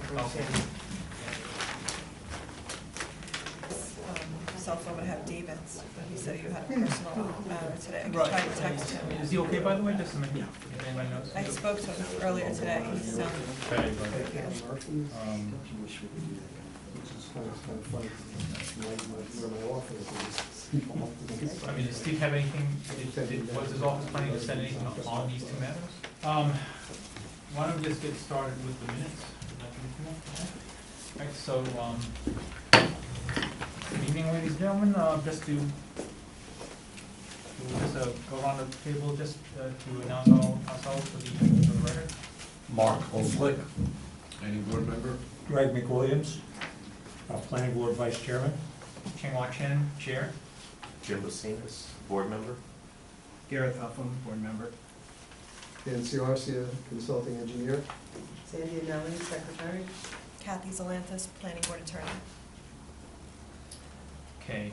Bruce. Okay. Cell phone would have David's, but he said you had a personal matter today. I Right. tried to text him. Is he okay, by the way, just a minute? If anybody knows? I spoke to him earlier today. He sounded, Okay, but, yeah. Kind of funny. Where my office is. I mean, does Steve have anything, was his office planning to send anything on these two matters? Why don't we just get started with the minutes? Right, so, good evening, ladies and gentlemen, just to go around the table, just to announce ourselves for the record. Mark Oslick, planning board member. Greg McWilliams, planning board vice chairman. Cheng-Hua Chen, chair. Jim Lucinas, board member. Gareth Huffam, board member. Nancy Arcia, consulting engineer. Sandy Anelli, secretary. Kathy Zalantis, planning board attorney. Okay,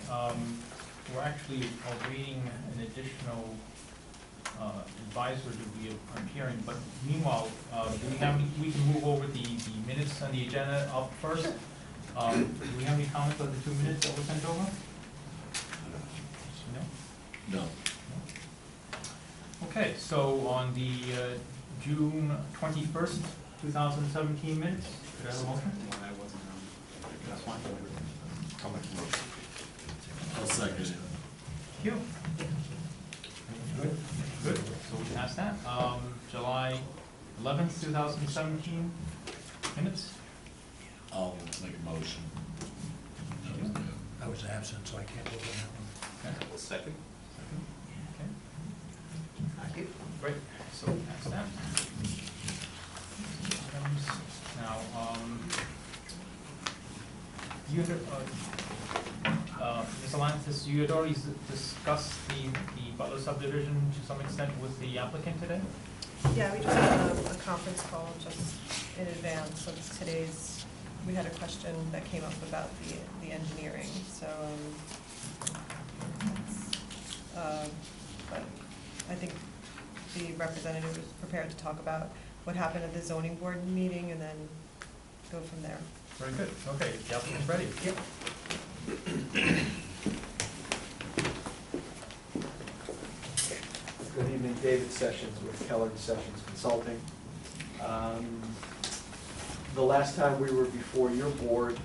we're actually awaiting an additional advisor to be appearing, but meanwhile, we can move over the minutes on the agenda up first. Do we have any comments on the 2 minutes that were sent over? No? No. Okay, so on the June 21st, 2017 minutes, could I have a motion? That's fine. I'll make a motion. I'll second it. Thank you. Good. Good, so we passed that. July 11th, 2017 minutes. I'll make a motion. I was absent, so I can't vote on that one. Okay. Second. Okay. Great, so that's that. Items. Now, you had, Ms. Alantis, you had already discussed the Butler subdivision to some extent with the applicant today? Yeah, we just had a conference call just in advance of today's, we had a question that came up about the engineering, so, but I think the representative was prepared to talk about what happened at the zoning board meeting and then go from there. Very good, okay, the applicant's ready. Yep. Good evening, David Sessions with Keller Sessions Consulting. The last time we were before your board,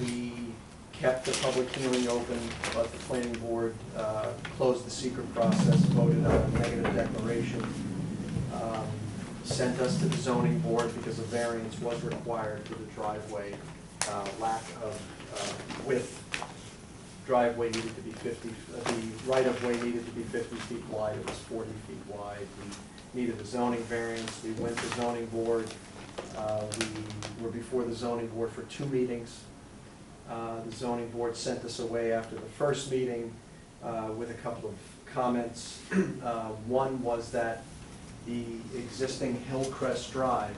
we kept the public hearing open, but the planning board closed the secret process, voted on a negative declaration, sent us to the zoning board because a variance was required for the driveway, lack of width. Driveway needed to be 50, the right-of-way needed to be 50 feet wide, it was 40 feet wide. We needed a zoning variance, we went to zoning board, we were before the zoning board for 2 meetings. The zoning board sent us away after the first meeting with a couple of comments. One was that the existing Hillcrest Drive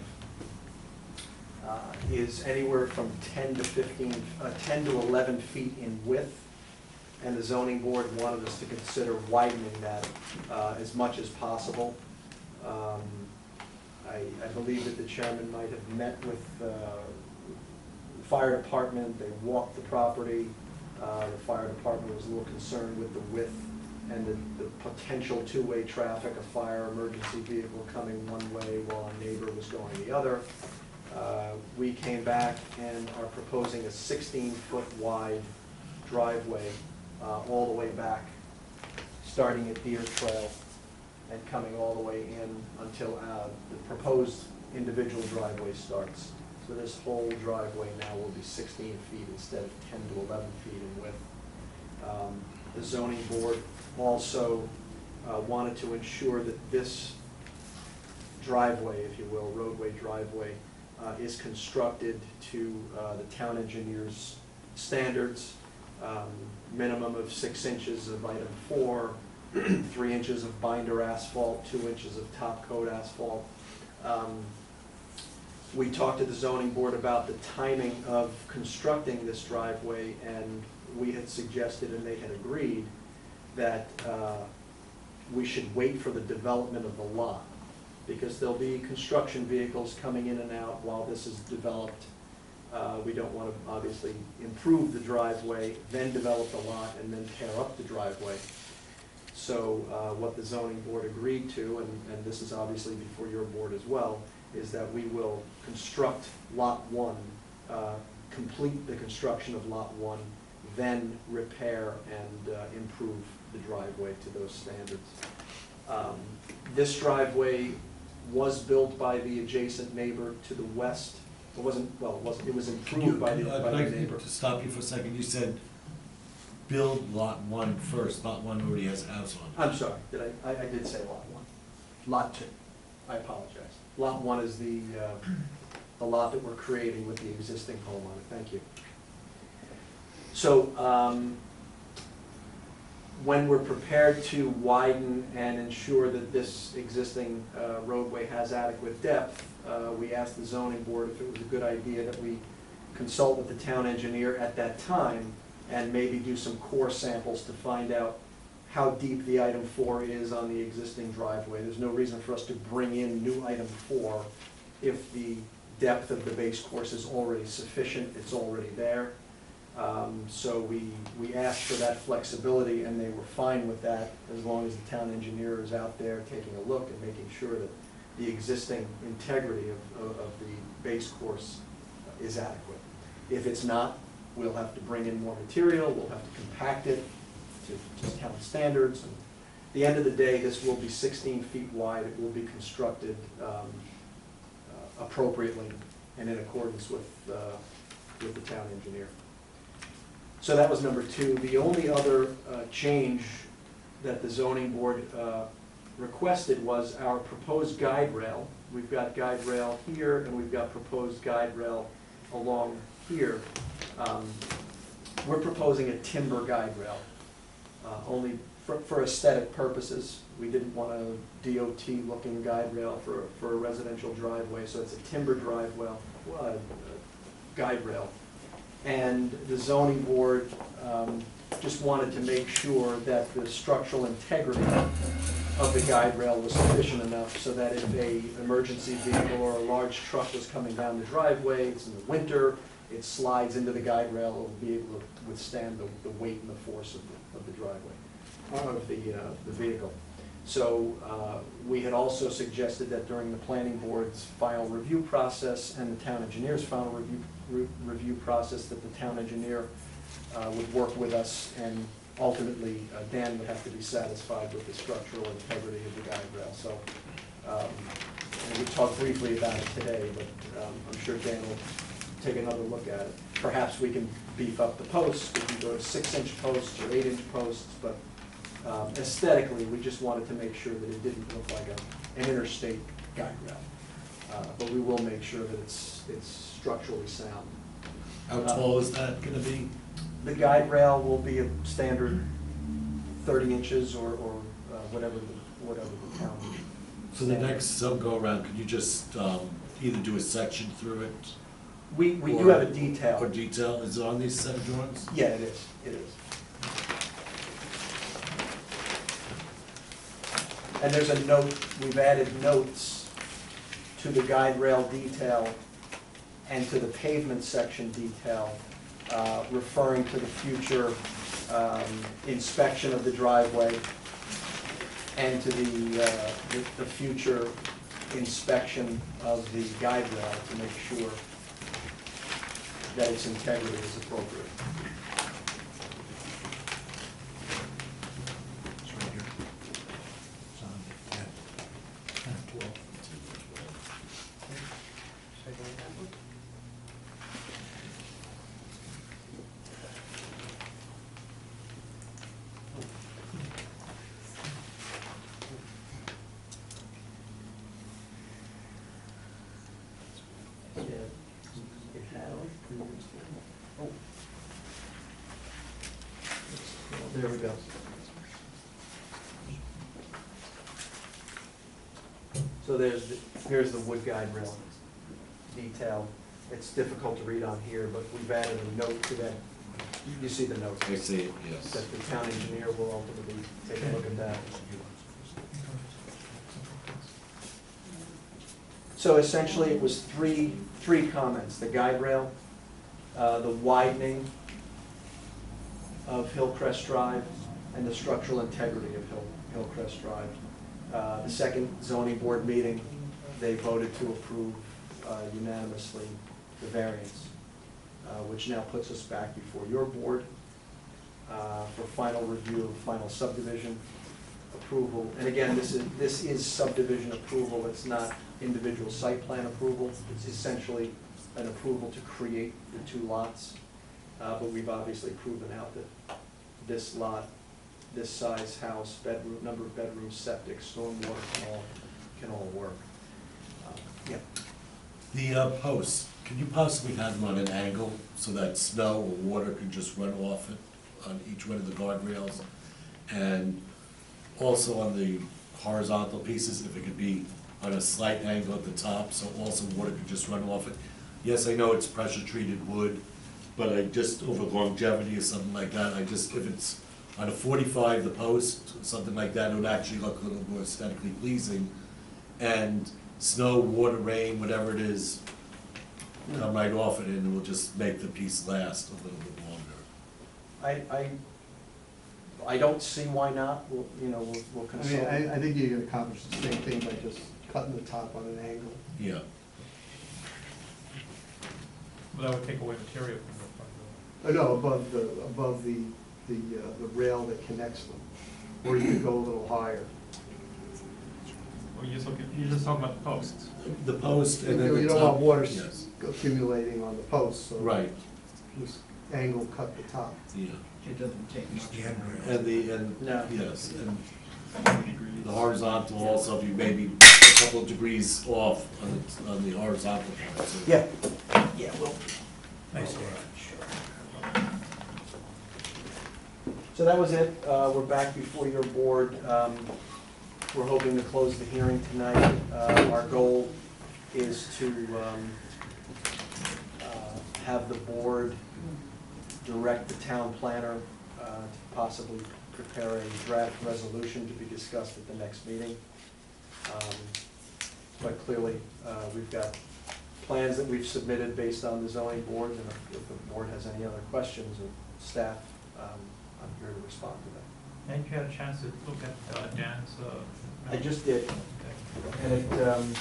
is anywhere from 10 to 11 feet in width, and the zoning board wanted us to consider widening that as much as possible. I believe that the chairman might have met with the fire department, they walked the property. The fire department was a little concerned with the width and the potential two-way traffic, a fire emergency vehicle coming one way while a neighbor was going the other. We came back and are proposing a 16-foot wide driveway all the way back, starting at Deer Trail and coming all the way in until the proposed individual driveway starts. So this whole driveway now will be 16 feet instead of 10 to 11 feet in width. The zoning board also wanted to ensure that this driveway, if you will, roadway driveway, is constructed to the town engineer's standards, minimum of 6 inches of item 4, 3 inches of binder asphalt, 2 inches of top coat asphalt. We talked to the zoning board about the timing of constructing this driveway, and we had suggested, and they had agreed, that we should wait for the development of the lot because there'll be construction vehicles coming in and out while this is developed. We don't want to obviously improve the driveway, then develop the lot, and then tear up the driveway. So what the zoning board agreed to, and this is obviously before your board as well, is that we will construct Lot 1, complete the construction of Lot 1, then repair and improve the driveway to those standards. This driveway was built by the adjacent neighbor to the west. It wasn't, well, it was improved by the I'd like neighbor. to stop you for a second. You said build lot 1 first. Lot 1 already has a house on it. I'm sorry, I did say Lot 1. Lot 2, I apologize. Lot 1 is the lot that we're creating with the existing home on it. Thank you. So, when we're prepared to widen and ensure that this existing roadway has adequate depth, we asked the zoning board if it was a good idea that we consult with the town engineer at that time and maybe do some core samples to find out how deep the item 4 is on the existing driveway. There's no reason for us to bring in new item 4 if the depth of the base course is already sufficient, it's already there. So we asked for that flexibility, and they were fine with that as long as the town engineer is out there taking a look and making sure that the existing integrity of the base course is adequate. If it's not, we'll have to bring in more material, we'll have to compact it to town standards. And at the end of the day, this will be 16 feet wide. It will be constructed appropriately and in accordance with the town engineer. So that was number 2. The only other change that the zoning board requested was our proposed guide rail. We've got guide rail here, and we've got proposed guide rail along here. We're proposing a timber guide rail, only for aesthetic purposes. We didn't want a DOT-looking guide rail for a residential driveway, so it's a timber guide rail. And the zoning board just wanted to make sure that the structural integrity of the guide rail was sufficient enough so that if an emergency vehicle or a large truck was coming down the driveway, it's in the winter, it slides into the guide rail, it will be able to withstand the weight and the force of the driveway, of the vehicle. So we had also suggested that during the planning board's final review process and the town engineer's final review process, that the town engineer would work with us, and ultimately Dan would have to be satisfied with the structural integrity of the guide rail. So and we talked briefly about it today, but I'm sure Dan will take another look at it. Perhaps we can beef up the posts, we can go to 6-inch posts or 8-inch posts, but aesthetically, we just wanted to make sure that it didn't look like an interstate guide rail. But we will make sure that it's structurally sound. How tall is that gonna be? The guide rail will be a standard 30 inches or whatever the town. So the next go-around, could you just either do a section through it? We do have a detail. Or detail, is it on these set of drawings? Yeah, it is, it is. And there's a note, we've added notes to the guide rail detail and to the pavement section detail, referring to the future inspection of the driveway and to the future inspection of the guide rail to make sure that its integrity is appropriate. It's right here. It's on, yeah, 12. Oh. There we go. So here's the wood guide rail detail. It's difficult to read on here, but we've added a note to that. You see the note? I see it, yes. That the town engineer will ultimately take a look at that. So essentially, it was three comments: the guide rail, the widening of Hillcrest Drive, and the structural integrity of Hillcrest Drive. The second zoning board meeting, they voted to approve unanimously the variance, which now puts us back before your board for final review, final subdivision approval. And again, this is subdivision approval. It's not individual site plan approval. It's essentially an approval to create the two lots. But we've obviously proven out that this lot, this size house, bedroom, number of bedrooms, septic, stormwater can all work. Yeah. The posts, can you possibly have them on an angle so that snow or water can just run off it on each one of the guardrails? And also on the horizontal pieces, if it could be on a slight angle at the top, so also water could just run off it. Yes, I know it's pressure-treated wood, but I just, over longevity or something like that, if it's on a 45, the post, something like that, it would actually look a little more aesthetically pleasing. And snow, water, rain, whatever it is, come right off it, and it will just make the piece last a little bit longer. I don't see why not. We'll I consult. mean, I think you can accomplish the same thing by just cutting the top on an angle. Yeah. Well, that would take away material from the front door. No, above the rail that connects them, or you could go a little higher. Or you're just talking about the posts. The post and then the top. You don't want water Yes. accumulating on the post, so. Right, Just angle cut the top. yeah. It doesn't take It's much. the end rail. No. Yes, and the horizontal also, if you maybe a couple of degrees off on the horizontal part. So Yeah, well. Nice day. So that was it. We're back before your board. We're hoping to close the hearing tonight. Our goal is to have the board direct the town planner to possibly prepare a draft resolution to be discussed at the next meeting. But clearly, we've got plans that we've submitted based on the zoning board, and if the board has any other questions of staff, I'm here to respond to them. And you had a chance to look at Dan's? I just did, Okay. and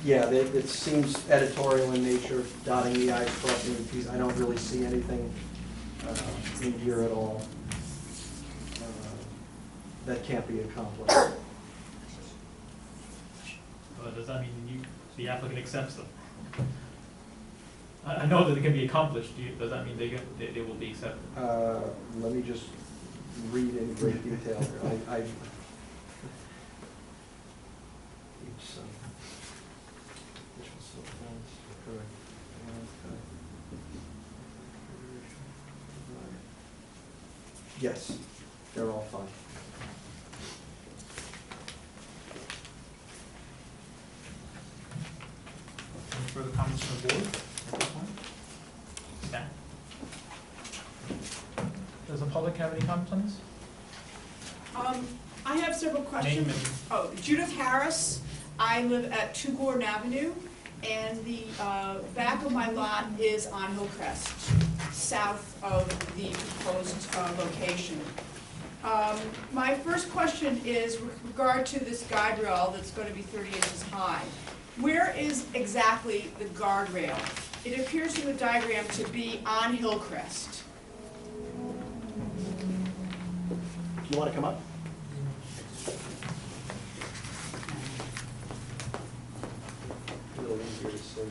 it seems editorial in nature, dotting the i's, crossing the t's. I don't really see anything in here at all that can't be accomplished. Does that mean the applicant accepts them? I know that it can be accomplished. Does that mean they will be accepted? Let me just read in great detail here. Yes, they're all fine. Any further comments from the board at this point? Staff? Does the public have any comments on this? I have several questions. Name and- Oh, Judith Harris. I live at 2 Gordon Avenue, and the back of my lot is on Hillcrest, south of the proposed location. My first question is with regard to this guardrail that's going to be 30 inches high. Where is exactly the guardrail? It appears in the diagram to be on Hillcrest. Do you want to come up? A little easier to see.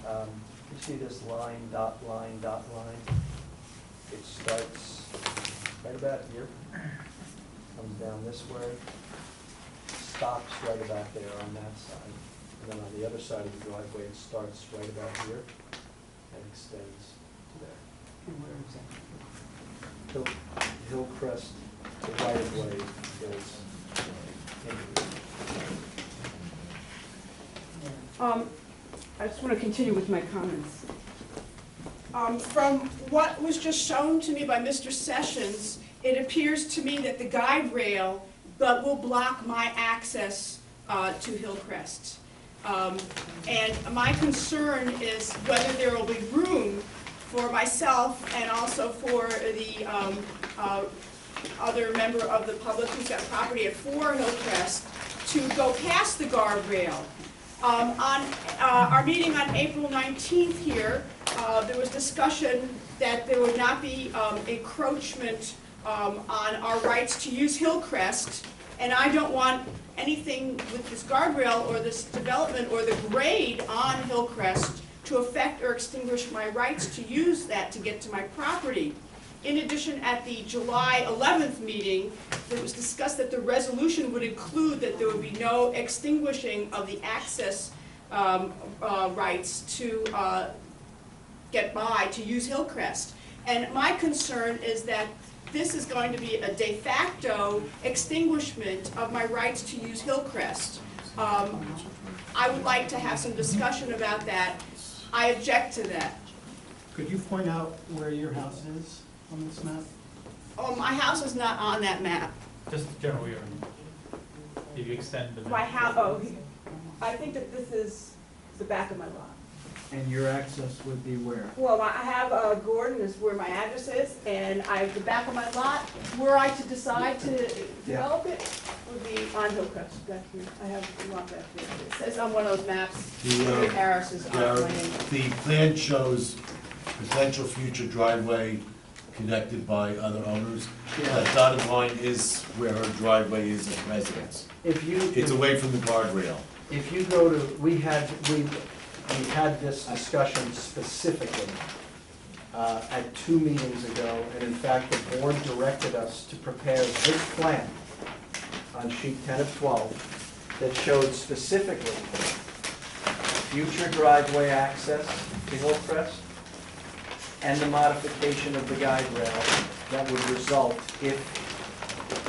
You see this line, dot line, dot line? It starts right about here, comes down this way, stops right about there on that side. And then on the other side of the driveway, it starts right about here and extends to there. Hillcrest, the right of way goes into. I just want to continue with my comments. From what was just shown to me by Mr. Sessions, it appears to me that the guide rail will block my access to Hillcrest. And my concern is whether there will be room for myself and also for the other member of the public who's got property at 4 Hillcrest to go past the guardrail. On our meeting on April 19th here, there was discussion that there would not be encroachment on our rights to use Hillcrest, and I don't want anything with this guardrail or this development or the grade on Hillcrest to affect or extinguish my rights to use that to get to my property. In addition, at the July 11th meeting, it was discussed that the resolution would include that there would be no extinguishing of the access rights to get by, to use Hillcrest. And my concern is that this is going to be a de facto extinguishment of my rights to use Hillcrest. I would like to have some discussion about that. I object to that. Could you point out where your house is on this map? Oh, my house is not on that map. Just the general area. If you extend the. My house, oh, I think that this is the back of my lot. And your access would be where? Well, I have Gordon is where my address is, and I have the back of my lot. Were I to decide to develop it, would be on Hillcrest back here. I have a lot back here. It says on one of those maps, Harris is on Garrett, land. the plan shows potential future driveway connected by other owners. That dotted line is where her driveway is at residence. If you, It's away from the guardrail. if you go to, we had this discussion specifically at 2 meetings ago, and in fact, the board directed us to prepare this plan on sheet 10 of 12 that showed specifically future driveway access to Hillcrest and the modification of the guide rail that would result if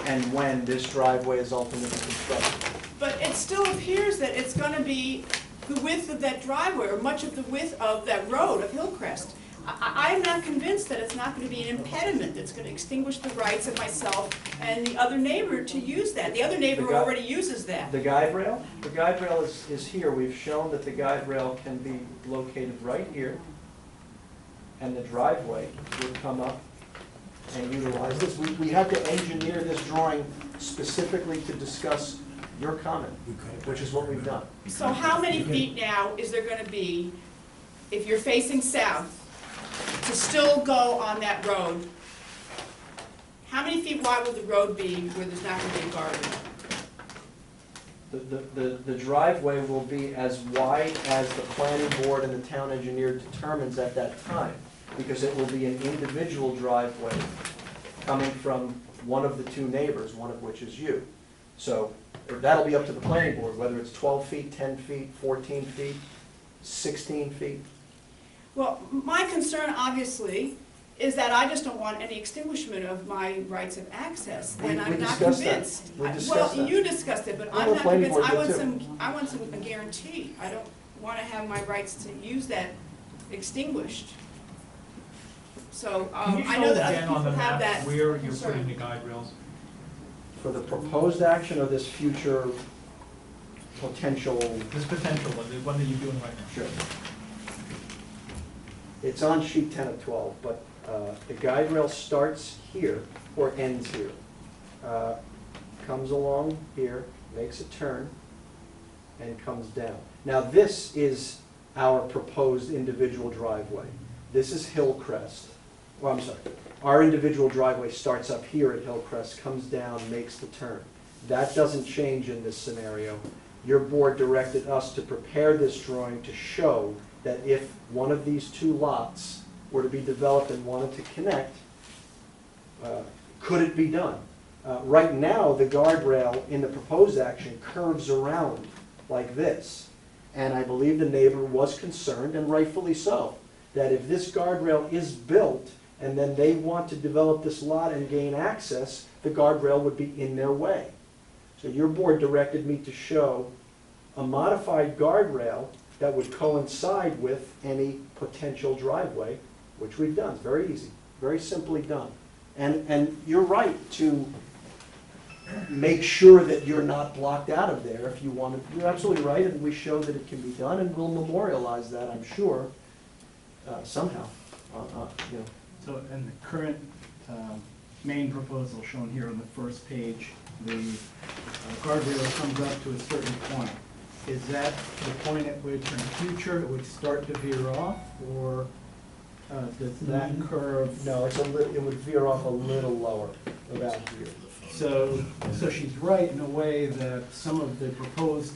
and when this driveway is ultimately constructed. But it still appears that it's going to be the width of that driveway, or much of the width of that road of Hillcrest. I'm not convinced that it's not going to be an impediment that's going to extinguish the rights of myself and the other neighbor to use that. The other neighbor already uses that. The guide rail? The guide rail is here. We've shown that the guide rail can be located right here, and the driveway would come up and utilize this. We had to engineer this drawing specifically to discuss your comment, which is what we've done. So how many feet now is there going to be, if you're facing south, to still go on that road? How many feet wide will the road be where there's not going to be a guardrail? The driveway will be as wide as the planning board and the town engineer determines at that time, because it will be an individual driveway coming from one of the 2 neighbors, one of which is you. So that'll be up to the planning board, whether it's 12 feet, 10 feet, 14 feet, 16 feet. Well, my concern, obviously, is that I just don't want any extinguishment of my rights of access, We and I'm not discussed that. convinced. We discussed Well, that. you discussed it, but Well, I'm the not planning convinced. board did too. I want a guarantee. I don't want to have my rights to use that extinguished. So, Can you I show know that again other on the people have map that where you're concern. putting the guide rails? For the proposed action or this future potential? This potential one, the one that you're doing right now. Sure. It's on sheet 10 of 12, but the guide rail starts here or ends here. Comes along here, makes a turn, and comes down. Now this is our proposed individual driveway. This is Hillcrest. Well, I'm sorry. Our individual driveway starts up here at Hillcrest, comes down, makes the turn. That doesn't change in this scenario. Your board directed us to prepare this drawing to show that if one of these 2 lots were to be developed and wanted to connect, could it be done? Right now, the guardrail in the proposed action curves around like this. And I believe the neighbor was concerned, and rightfully so, that if this guardrail is built and then they want to develop this lot and gain access, the guardrail would be in their way. So your board directed me to show a modified guardrail that would coincide with any potential driveway, which we've done. It's very easy, very simply done. And you're right to make sure that you're not blocked out of there if you want to. You're absolutely right, and we show that it can be done, and we'll memorialize that, I'm sure, somehow, you know. So, in the current main proposal shown here on the first page, the guardrail comes up to a certain point. Is that the point at which in the future it would start to veer off, or does that curve? No, it would veer off a little lower, about here. So she's right in a way that some of the proposed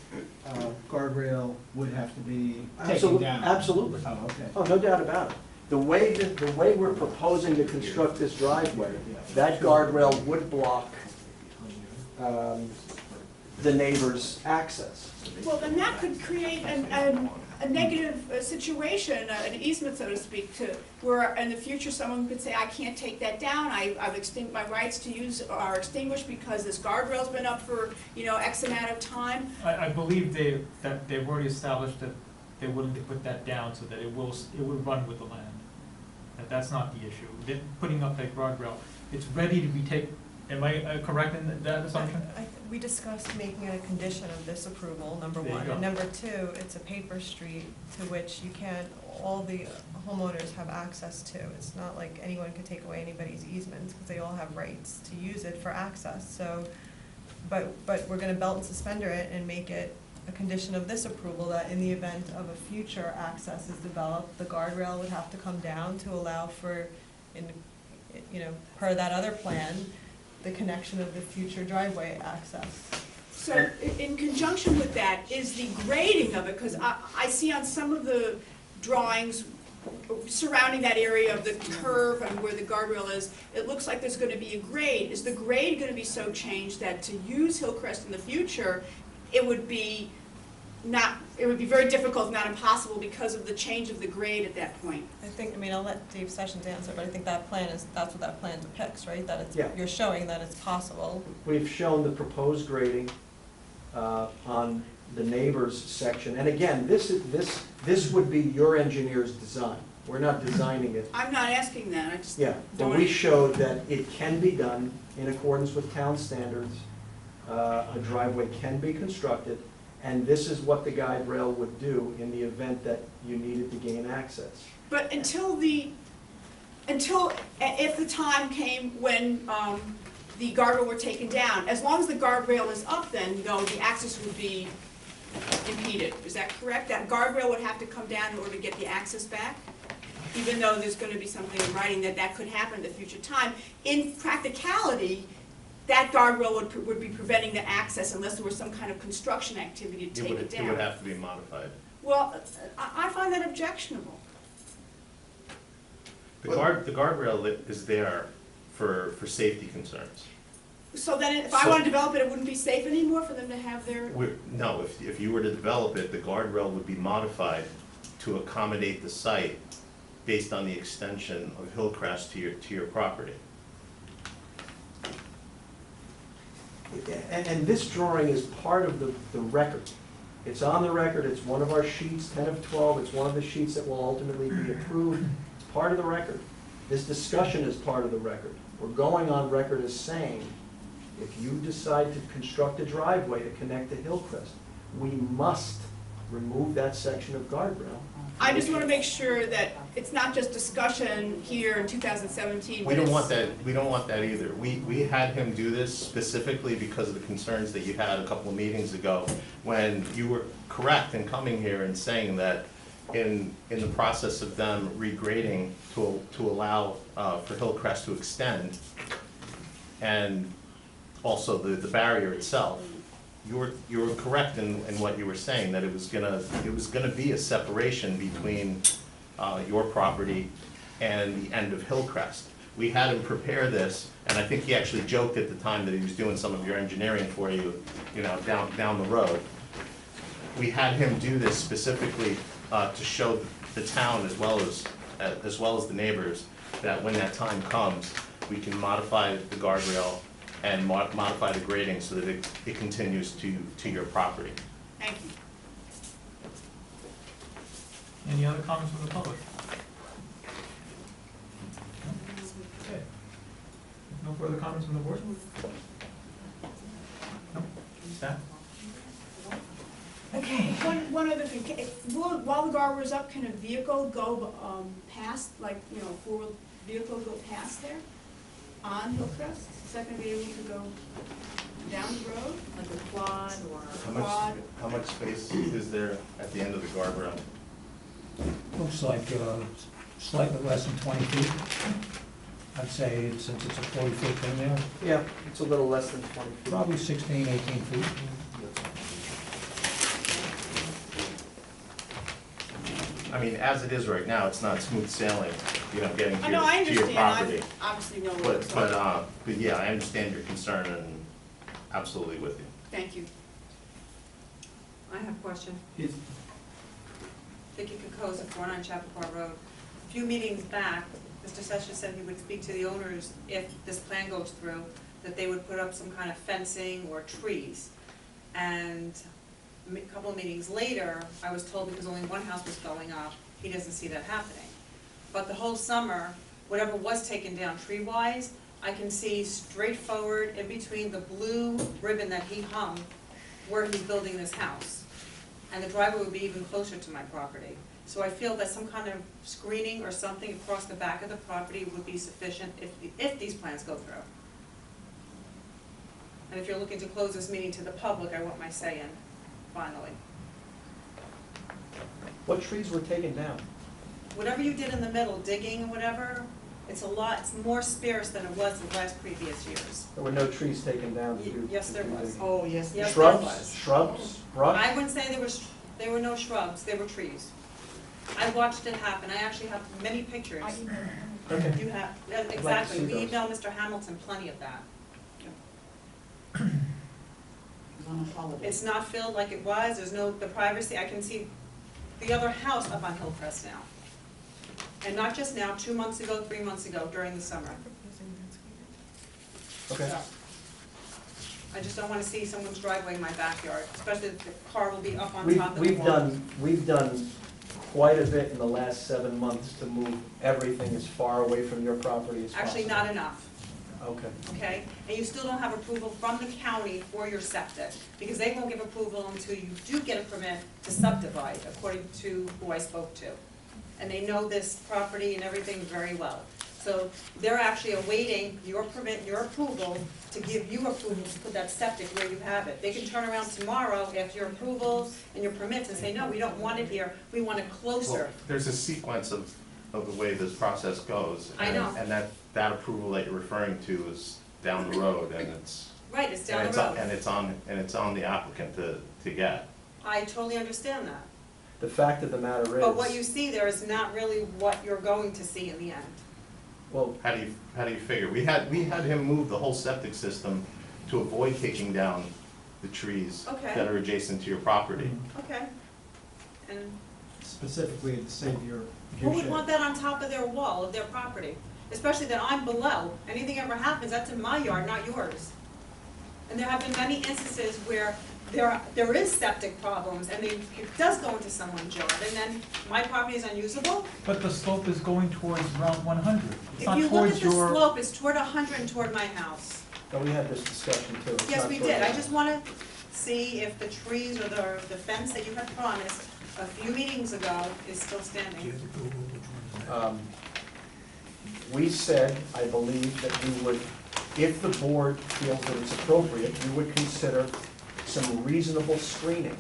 guardrail would have to be taken down. Absolutely. Oh, okay. Oh, no doubt about it. The way we're proposing to construct this driveway, that guardrail would block the neighbor's access. Well, then that could create a negative situation, an easement, so to speak, to where in the future someone could say, I can't take that down, I've extinguished, my rights to use are extinguished because this guardrail's been up for, you know, X amount of time. I believe they've already established that they're willing to put that down so that it will run with the land. That's not the issue. They're putting up that guardrail. It's ready to be taken. Am I correct in that assumption? We discussed making it a condition of this approval, number There you one. go. And number two, it's a paper street to which you can't, all the homeowners have access to. It's not like anyone could take away anybody's easements, because they all have rights to use it for access, so. But we're gonna belt and suspender it and make it a condition of this approval that in the event of a future access is developed, the guardrail would have to come down to allow for, per that other plan, the connection of the future driveway access. So in conjunction with that is the grading of it, because I see on some of the drawings surrounding that area of the curve and where the guardrail is, it looks like there's gonna be a grade. Is the grade gonna be so changed that to use Hillcrest in the future, it would be very difficult, not impossible, because of the change of the grade at that point? I'll let Dave Sessions answer, but I think that's what that plan depicts, right? That it's, Yeah. you're showing that it's possible. We've shown the proposed grading on the neighbors section. And again, this would be your engineer's design. We're not designing it. I'm not asking that, I just Yeah, but don't. we showed that it can be done in accordance with town standards. A driveway can be constructed, and this is what the guide rail would do in the event that you needed to gain access. But if the time came when the guardrail were taken down, as long as the guardrail is up, then no, the access would be impeded. Is that correct? That guardrail would have to come down in order to get the access back? Even though there's going to be something in writing that could happen at a future time. In practicality, that guardrail would be preventing the access unless there was some kind of construction activity to take it down. It would have to be modified. Well, I find that objectionable. The guardrail is there for safety concerns. So then if I want to develop it, it wouldn't be safe anymore for them to have their... No, if you were to develop it, the guardrail would be modified to accommodate the site based on the extension of Hillcrest to your property. And this drawing is part of the record. It's on the record, it's one of our sheets, 10 of 12, it's one of the sheets that will ultimately be approved. It's part of the record. This discussion is part of the record. We're going on record as saying, if you decide to construct a driveway to connect to Hillcrest, we must remove that section of guardrail. I just want to make sure that it's not just discussion here in 2017. We don't want that either. We had him do this specifically because of the concerns that you had a couple of meetings ago when you were correct in coming here and saying that in the process of them regrading to allow for Hillcrest to extend and also the barrier itself, you were correct in what you were saying, that it was gonna be a separation between your property and the end of Hillcrest. We had him prepare this, and I think he actually joked at the time that he was doing some of your engineering for you, down the road. We had him do this specifically to show the town as well as the neighbors that when that time comes, we can modify the guardrail and modify the grading so that it continues to your property. Thank you. Any other comments from the public? Okay. No further comments from the board? While the guardrail's up, can a vehicle go past, like, you know, four-wheel vehicle go past there on Hillcrest? Is that gonna be able to go down the road? Like a quad or? How much space is there at the end of the guardrail? Looks like slightly less than 20 feet. I'd say since it's a 40-foot thing there, Yeah, it's a little less than 20 feet. probably 16, 18 feet. I mean, as it is right now, it's not smooth sailing, you know, getting I know, I to your understand, property. I obviously know what it's like. But yeah, I understand your concern and absolutely with you. Thank you. I have a question. Is, Vicky Kokoza, 49 Chapel Court Road. A few meetings back, Mr. Sessions said he would speak to the owners if this plan goes through, that they would put up some kind of fencing or trees. And a couple of meetings later, I was told because only one house was going up, he doesn't see that happening. But the whole summer, whatever was taken down tree-wise, I can see straight forward in between the blue ribbon that he hung where he's building this house. And the driveway would be even closer to my property. So I feel that some kind of screening or something across the back of the property would be sufficient if these plans go through. And if you're looking to close this meeting to the public, I want my say in, finally. What trees were taken down? Whatever you did in the middle, digging and whatever, it's more sparse than it was the last previous years. There were no trees taken down? Yes, there was. Oh, yes. Yes, there Shrubs, was. shrubs, brush? I wouldn't say there were no shrubs, there were trees. I watched it happen, I actually have many pictures. I emailed him. Okay. You have, like to exactly, see we those. emailed Mr. Hamilton plenty of that. On a holiday. It's not filled like it was, there's no, the privacy, I can see the other house up on Hillcrest now. And not just now, 2 months ago, 3 months ago, during the summer. Okay. So, I just don't wanna see someone's driveway in my backyard, especially if the car will be up on top of the wall. We've done quite a bit in the last 7 months to move everything as far away from your property as possible. Actually, not enough. Okay. Okay, and you still don't have approval from the county for your septic, because they won't give approval until you do get a permit to subdivide, according to who I spoke to. And they know this property and everything very well. So they're actually awaiting your permit, your approval, to give you approval to put that septic where you have it. They can turn around tomorrow after your approvals and your permits and say, no, we don't want it here, we want it closer. Well, there's a sequence of the way this process goes. I know. And that approval that you're referring to is down the road, and it's. Right, it's down the road. And it's on the applicant to get. I totally understand that. The fact of the matter is. But what you see there is not really what you're going to see in the end. Well, How do you figure? We had him move the whole septic system to avoid taking down the trees Okay. that are adjacent to your property. Okay. And specifically to save your who would shed. want that on top of their wall of their property? Especially that I'm below. Anything ever happens, that's in my yard, not yours. And there have been many instances where there is septic problems, and it does go into someone's yard, and then my property is unusable. But the slope is going towards Route 100. It's If not you look at towards the your. slope, it's toward 100 and toward my house. no, we had this discussion too. It's Yes, not we for- did. I just wanna see if the trees or the fence that you had promised a few meetings ago is still Do you standing. have approval, which one is that? We said, I believe, that we would, if the board feels that it's appropriate, we would consider some reasonable screening.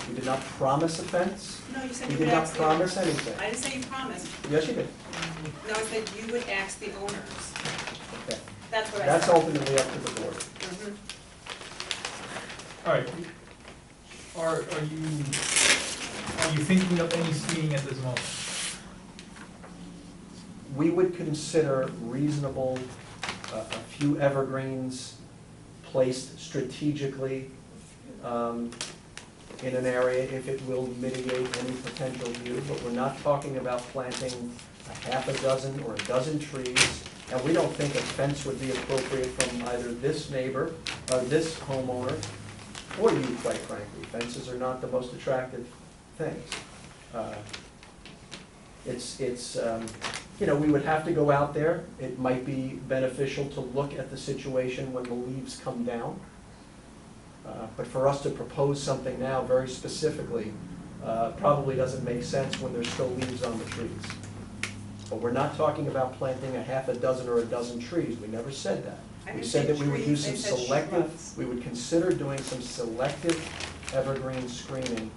We did not promise a fence. No, you said We you did would not ask the owners. promise anything. I didn't say you promised. Yes, you did. No, I said you would ask the owners. Okay. That's what I That's said. ultimately up to the board. Mhm. All right. Are you thinking of any screening at this moment? We would consider reasonable, a few evergreens placed strategically in an area if it will mitigate any potential view, but we're not talking about planting a half a dozen or a dozen trees. And we don't think a fence would be appropriate from either this neighbor, this homeowner, or you, quite frankly. Fences are not the most attractive things. We would have to go out there. It might be beneficial to look at the situation when the leaves come down. But for us to propose something now very specifically Probably doesn't make sense when there's still leaves on the trees. But we're not talking about planting a half a dozen or a dozen trees, we never said that. I We didn't said say that we would do trees, some I said selective, shrubs. we would consider doing some selective evergreen screening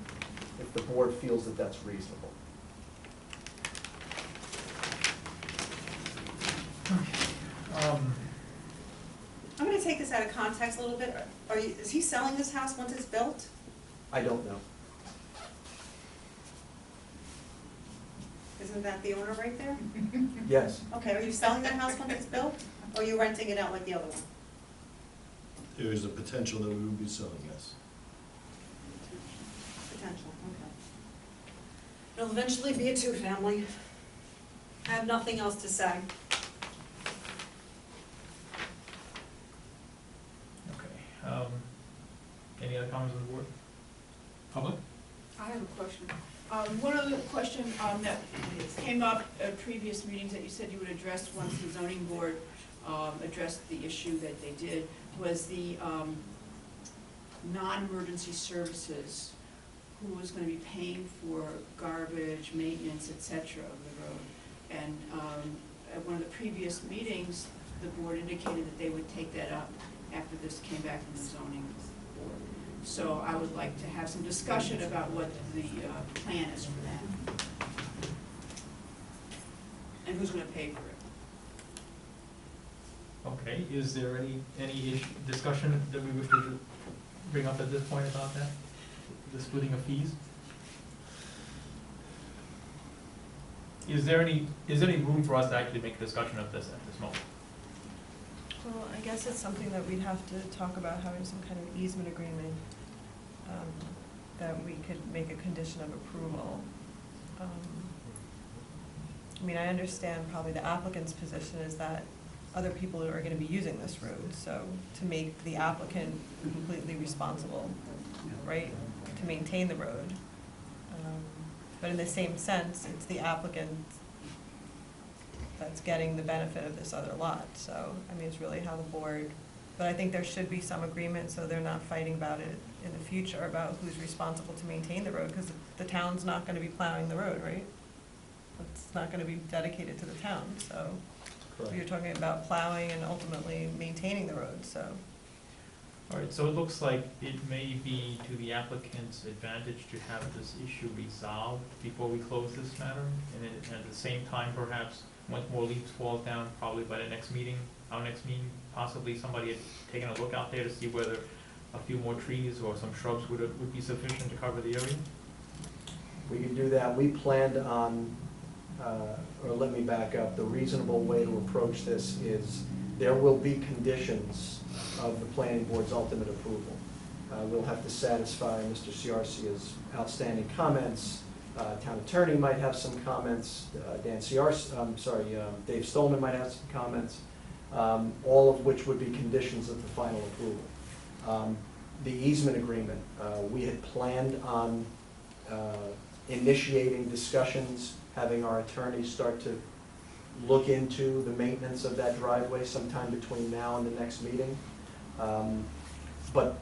if the board feels that that's reasonable. I'm gonna take this out of context a little bit. Is he selling this house once it's built? I don't know. Isn't that the owner right there? Yes, Okay, are you selling that house once it's built, or are you renting it out like the other one? There is a potential that we would be selling, yes. Potential, okay. It'll eventually be a two-family. I have nothing else to say. Okay, any other comments on the board? Public? I have a question. One other question that came up at previous meetings that you said you would address once the zoning board addressed the issue that they did, was the non-emergency services, who was gonna be paying for garbage, maintenance, et cetera, of the road. And at one of the previous meetings, the board indicated that they would take that up after this came back from the zoning board. So I would like to have some discussion about what the plan is for that. And who's gonna pay for it. Okay, is there any issue, discussion that we wish to bring up at this point about that? The splitting of fees? Is there any room for us to actually make a discussion of this at this moment? Well, I guess it's something that we'd have to talk about, having some kind of easement agreement, that we could make a condition of approval. I mean, I understand probably the applicant's position is that other people are gonna be using this road, so to make the applicant completely responsible, right, to maintain the road. But in the same sense, it's the applicant that's getting the benefit of this other lot, so, I mean, it's really how the board, but I think there should be some agreement, so they're not fighting about it in the future, about who's responsible to maintain the road, because the town's not gonna be plowing the road, right? It's not gonna be dedicated to the town, so you're talking about plowing and ultimately maintaining the road, so. All right, so it looks like it may be to the applicant's advantage to have this issue resolved before we close this matter, and at the same time, perhaps, once more leaves fall down, probably by the next meeting, our next meeting, possibly somebody had taken a look out there to see whether a few more trees or some shrubs would be sufficient to cover the area? we can do that. We planned on, or let me back up, the reasonable way to approach this is there will be conditions of the planning board's ultimate approval. We'll have to satisfy Mr. Ciarcia's outstanding comments. Town attorney might have some comments. Dave Stolman might have some comments, all of which would be conditions of the final approval. The easement agreement, we had planned on initiating discussions, having our attorneys start to look into the maintenance of that driveway sometime between now and the next meeting. But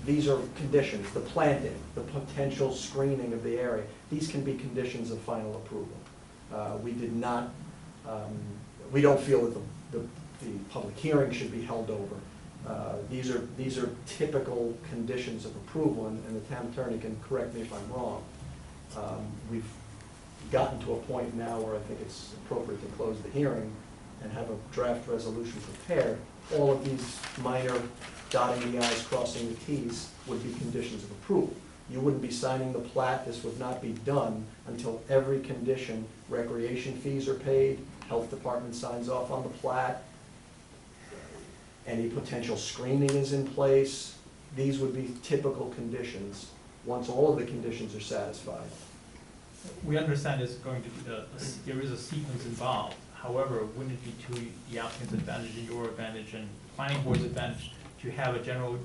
these are conditions, the planting, the potential screening of the area, these can be conditions of final approval. We did not, we don't feel that the public hearing should be held over. These are typical conditions of approval, and the town attorney can correct me if I'm wrong. We've gotten to a point now where I think it's appropriate to close the hearing and have a draft resolution prepared. All of these minor dotting the i's, crossing the t's would be conditions of approval. You wouldn't be signing the plat, this would not be done until every condition, recreation fees are paid, health department signs off on the plat, any potential screening is in place. These would be typical conditions, once all of the conditions are satisfied. We understand there's going to be, there is a sequence involved. However, wouldn't it be to the applicant's advantage and your advantage and planning board's advantage to have a general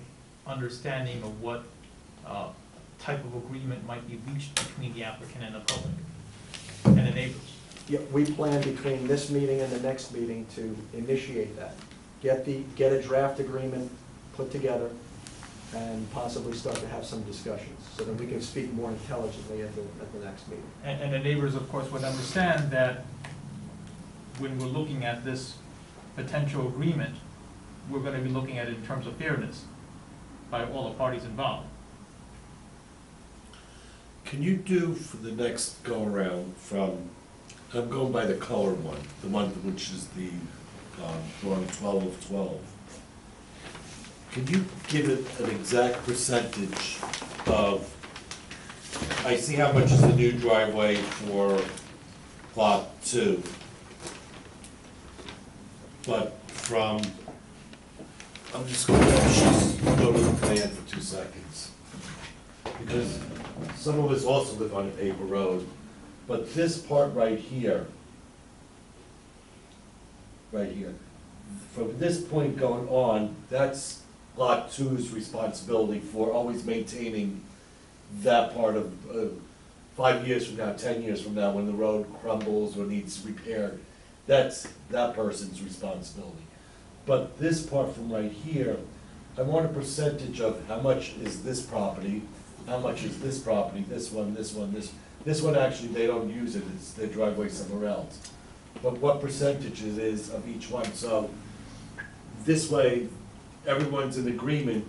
understanding of what type of agreement might be reached between the applicant and the public and the neighbors? Yeah, we plan between this meeting and the next meeting to initiate that. Get a draft agreement put together, and possibly start to have some discussions, so that we can speak more intelligently at the next meeting. And the neighbors, of course, would understand that when we're looking at this potential agreement, we're gonna be looking at it in terms of fairness by all the parties involved. Can you do for the next go-around from, I'm going by the color one, the one which is the, drawing 12 of 12. Can you give it an exact percentage of, I see how much is the new driveway for lot 2. But from, I'm just going to go to the plan for 2 seconds. Because some of us also live on a paper road, but this part right here, from this point going on, that's lot 2's responsibility for always maintaining that part of, 5 years from now, 10 years from now, when the road crumbles or needs repaired, that's that person's responsibility. But this part from right here, I want a percentage of how much is this property, how much is this property, this one, this one, this one actually, they don't use it, it's their driveway somewhere else. But what percentage it is of each one, so this way, everyone's in agreement,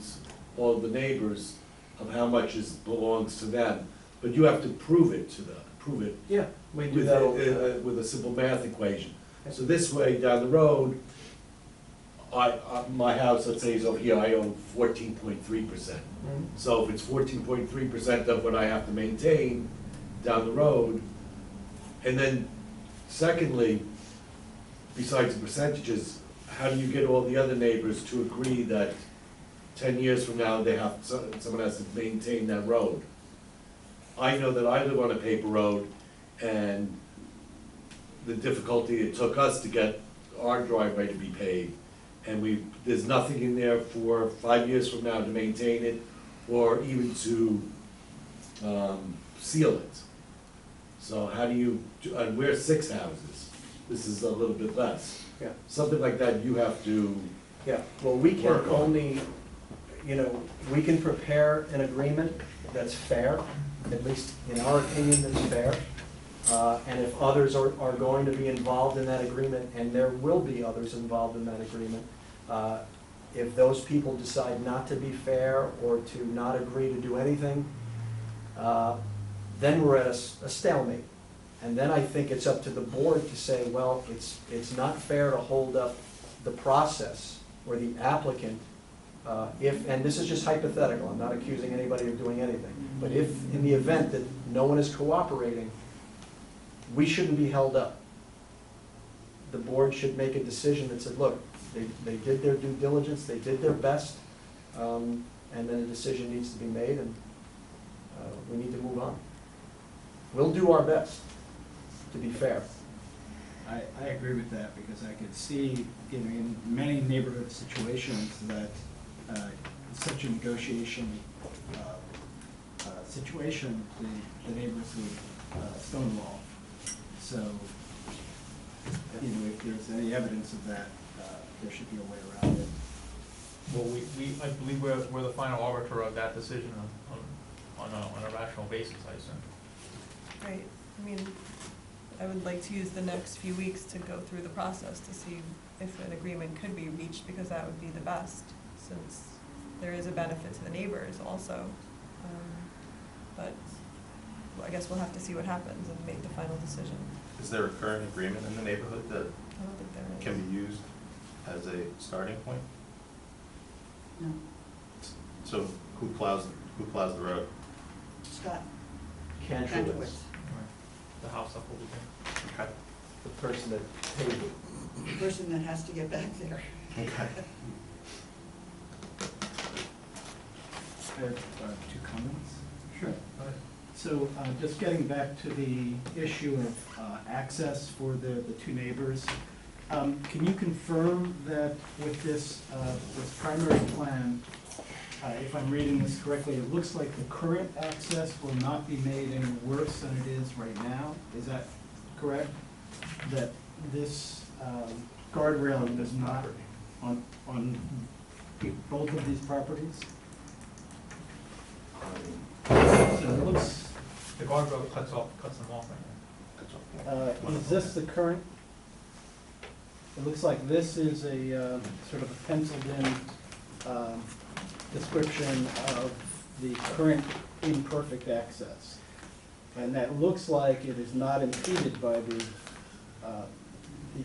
all the neighbors, of how much belongs to them. But you have to prove it to them, prove it Yeah, we do with that all the time. with a simple math equation. So this way, down the road, my house, let's say, is over here, I own 14.3%. Mhm. So if it's 14.3% of what I have to maintain down the road, and then secondly, besides the percentages, how do you get all the other neighbors to agree that 10 years from now, someone has to maintain that road? I know that I live on a paper road, and the difficulty it took us to get our driveway to be paved, and there's nothing in there for 5 years from now to maintain it, or even to seal it. So how do you, and we're 6 houses, this is a little bit less. Yeah. Something like that, you have to, Yeah, well, we can Work on it. only, we can prepare an agreement that's fair, at least in our opinion, that's fair. And if others are going to be involved in that agreement, and there will be others involved in that agreement, if those people decide not to be fair or to not agree to do anything, then we're at a stalemate. And then I think it's up to the board to say, well, it's not fair to hold up the process or the applicant if, and this is just hypothetical, I'm not accusing anybody of doing anything, but if, in the event that no one is cooperating, we shouldn't be held up. The board should make a decision that said, look, they did their due diligence, they did their best, and then a decision needs to be made, and we need to move on. We'll do our best, to be fair. I agree with that, because I could see, in many neighborhood situations that such a negotiation situation, the neighbors would stonewall. So, if there's any evidence of that, there should be a way around it. Well, I believe we're the final arbiter of that decision on a rational basis, I assume. Right, I mean, I would like to use the next few weeks to go through the process to see if an agreement could be reached, because that would be the best, since there is a benefit to the neighbors also. But I guess we'll have to see what happens and make the final decision. Is there a current agreement in the neighborhood that I don't think there is. can be used as a starting point? No. So who plows the road? Scott. Cantrowitz, The house up over there. Okay. the person that paid it. The person that has to get back there. Okay. I have 2 comments. Sure. So, just getting back to the issue of access for the 2 neighbors, can you confirm that with this primary plan, if I'm reading this correctly, it looks like the current access will not be made any worse than it is right now? Is that correct? That this guardrail is not on both of these properties? So it looks, The guardrail cuts them off right is this the current? It looks like this is a sort of a penciled-in description of the current imperfect access. And that looks like it is not impeded by the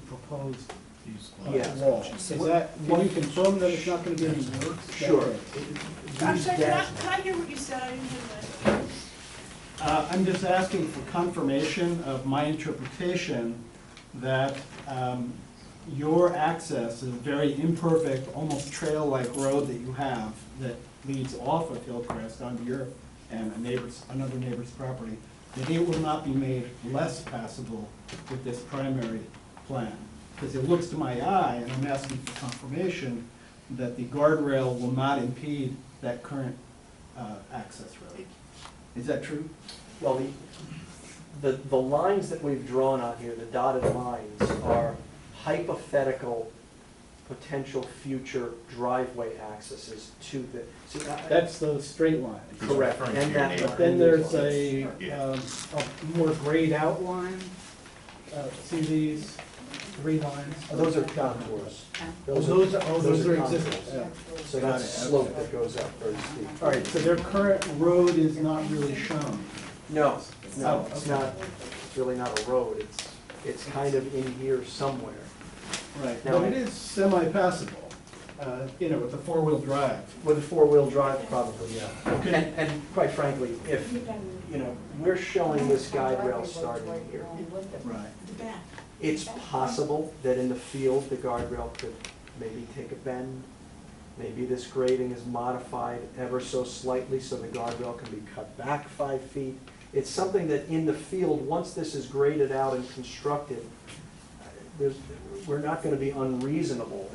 proposed Yes. wall. Is that, can you confirm that it's not gonna be any work? Sure. I'm These sorry, dash- can I hear what you said? I didn't hear that. I'm just asking for confirmation of my interpretation that your access is a very imperfect, almost trail-like road that you have that leads off of Hillcrest onto your and another neighbor's property, that it will not be made less passable with this primary plan. Because it looks to my eye, and I'm asking for confirmation, that the guardrail will not impede that current access road. Is that true? Well, the lines that we've drawn on here, the dotted lines, are hypothetical potential future driveway accesses to the, see, That's those straight lines. correct. referring to And your that, neighbor. but Then there's a Yeah. more grayed out line. See these three lines? those are contours. Those are contours. existing. Yeah. So that's a slope that goes up very steep. All right, so their current road is not really shown. No, no, Oh, it's okay. not, it's really not a road, it's kind of in here somewhere. Right, Now- but it is semi-passable, with a four-wheel drive. With a four-wheel drive, probably, yeah. Okay. And quite frankly, if, we're showing this guide rail starting here. Right. It's possible that in the field, the guardrail could maybe take a bend. Maybe this grading is modified ever so slightly so the guardrail can be cut back 5 feet. It's something that in the field, once this is graded out and constructed, we're not gonna be unreasonable.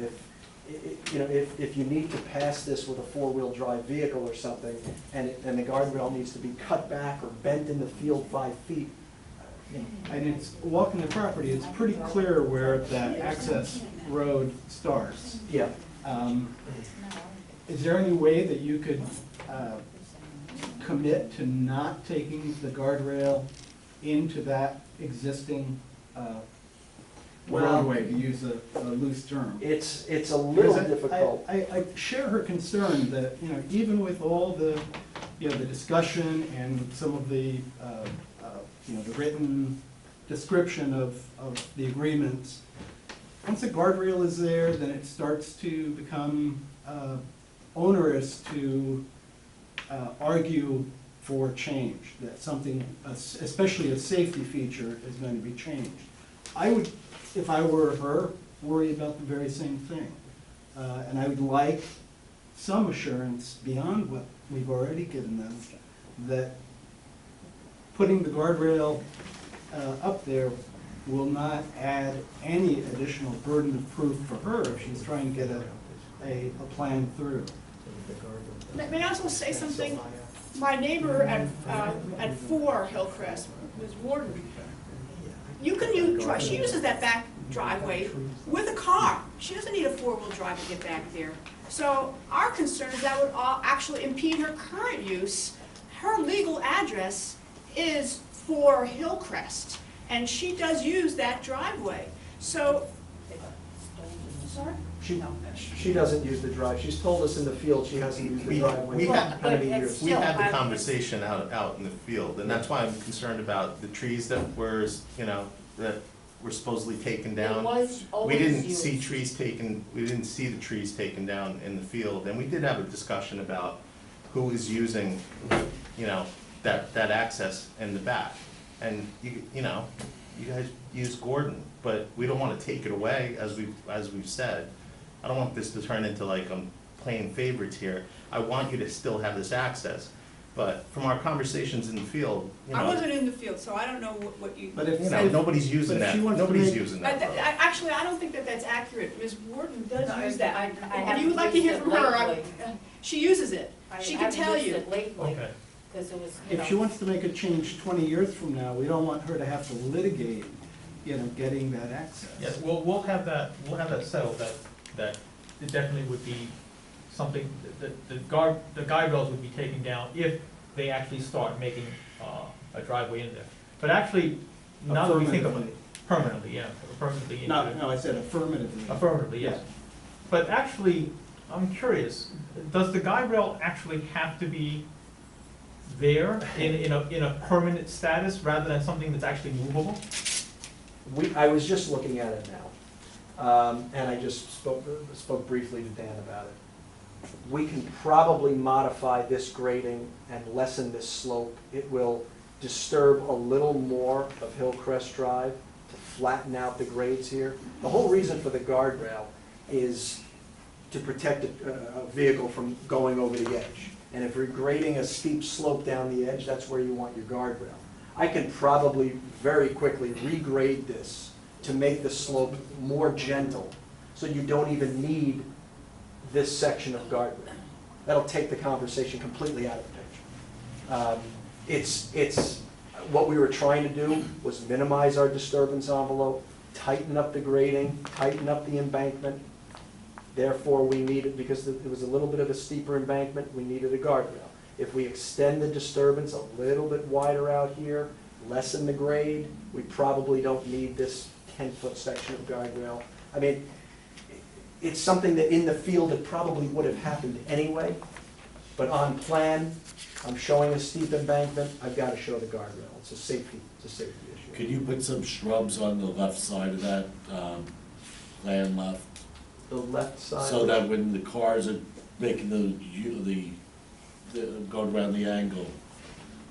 If you need to pass this with a four-wheel drive vehicle or something, and the guardrail needs to be cut back or bent in the field 5 feet, And it's, walking the property, it's pretty clear where that access road starts. yeah. Is there any way that you could commit to not taking the guardrail into that existing roadway, to use a loose term? It's a little Because difficult. I share her concern that, even with all the, the discussion and some of the, the written description of the agreements, once a guardrail is there, then it starts to become onerous to argue for change, that something, especially a safety feature, is going to be changed. I would, if I were her, worry about the very same thing. And I would like some assurance beyond what we've already given them, that putting the guardrail up there will not add any additional burden of proof for her if she's trying to get a plan through. May I also say something? My neighbor at 4 Hillcrest, Ms. Warden, you can use, she uses that back driveway with a car. She doesn't need a four-wheel drive to get back there. So our concern is that would actually impede her current use. Her legal address is 4 Hillcrest, and she does use that driveway. So, sorry? She doesn't use the drive. She's told us in the field she hasn't used the driveway we for had- how many years? We had the conversation out in the field, and that's why I'm concerned about the trees that were supposedly taken down. We didn't see the trees taken down in the field, and we did have a discussion about who is using, that access in the back. And you guys use Gordon, but we don't wanna take it away, as we've said. I don't want this to turn into like I'm playing favorites here. I want you to still have this access, but from our conversations in the field, I wasn't in the field, so I don't know what you. But if, nobody's using but if that, she wants to nobody's make- using I- that road. Actually, I don't think that that's accurate. Ms. Warden does No, use that. I If haven't you would like to hear used from it her, lately. she uses it. She can tell you. Okay. Because it was, if she wants to make a change 20 years from now, we don't want her to have to litigate, getting that access. Yes, we'll have that settled, that it definitely would be something, the guide rails would be taken down if they actually start making a driveway in there. But actually, now that we think of it, permanently, yeah, permanently into it. No, I said affirmatively. Affirmatively, yes. But actually, I'm curious, does the guide rail actually have to be there in a permanent status rather than something that's actually movable? I was just looking at it now, and I just spoke briefly to Dan about it. We can probably modify this grading and lessen this slope. It will disturb a little more of Hillcrest Drive to flatten out the grades here. The whole reason for the guardrail is to protect a vehicle from going over the edge. And if you're grading a steep slope down the edge, that's where you want your guardrail. I can probably very quickly regrade this to make the slope more gentle, so you don't even need this section of guardrail. That'll take the conversation completely out of the picture. What we were trying to do was minimize our disturbance envelope, tighten up the grading, tighten up the embankment. Therefore, we needed, because it was a little bit of a steeper embankment, we needed a guardrail. If we extend the disturbance a little bit wider out here, lessen the grade, we probably don't need this 10-foot section of guardrail. I mean, it's something that in the field it probably would have happened anyway, but on plan, I'm showing a steep embankment, I've got to show the guardrail. It's a safety issue. Could you put some shrubs on the left side of that plan left? The left side? So that when the cars are making the go around the angle,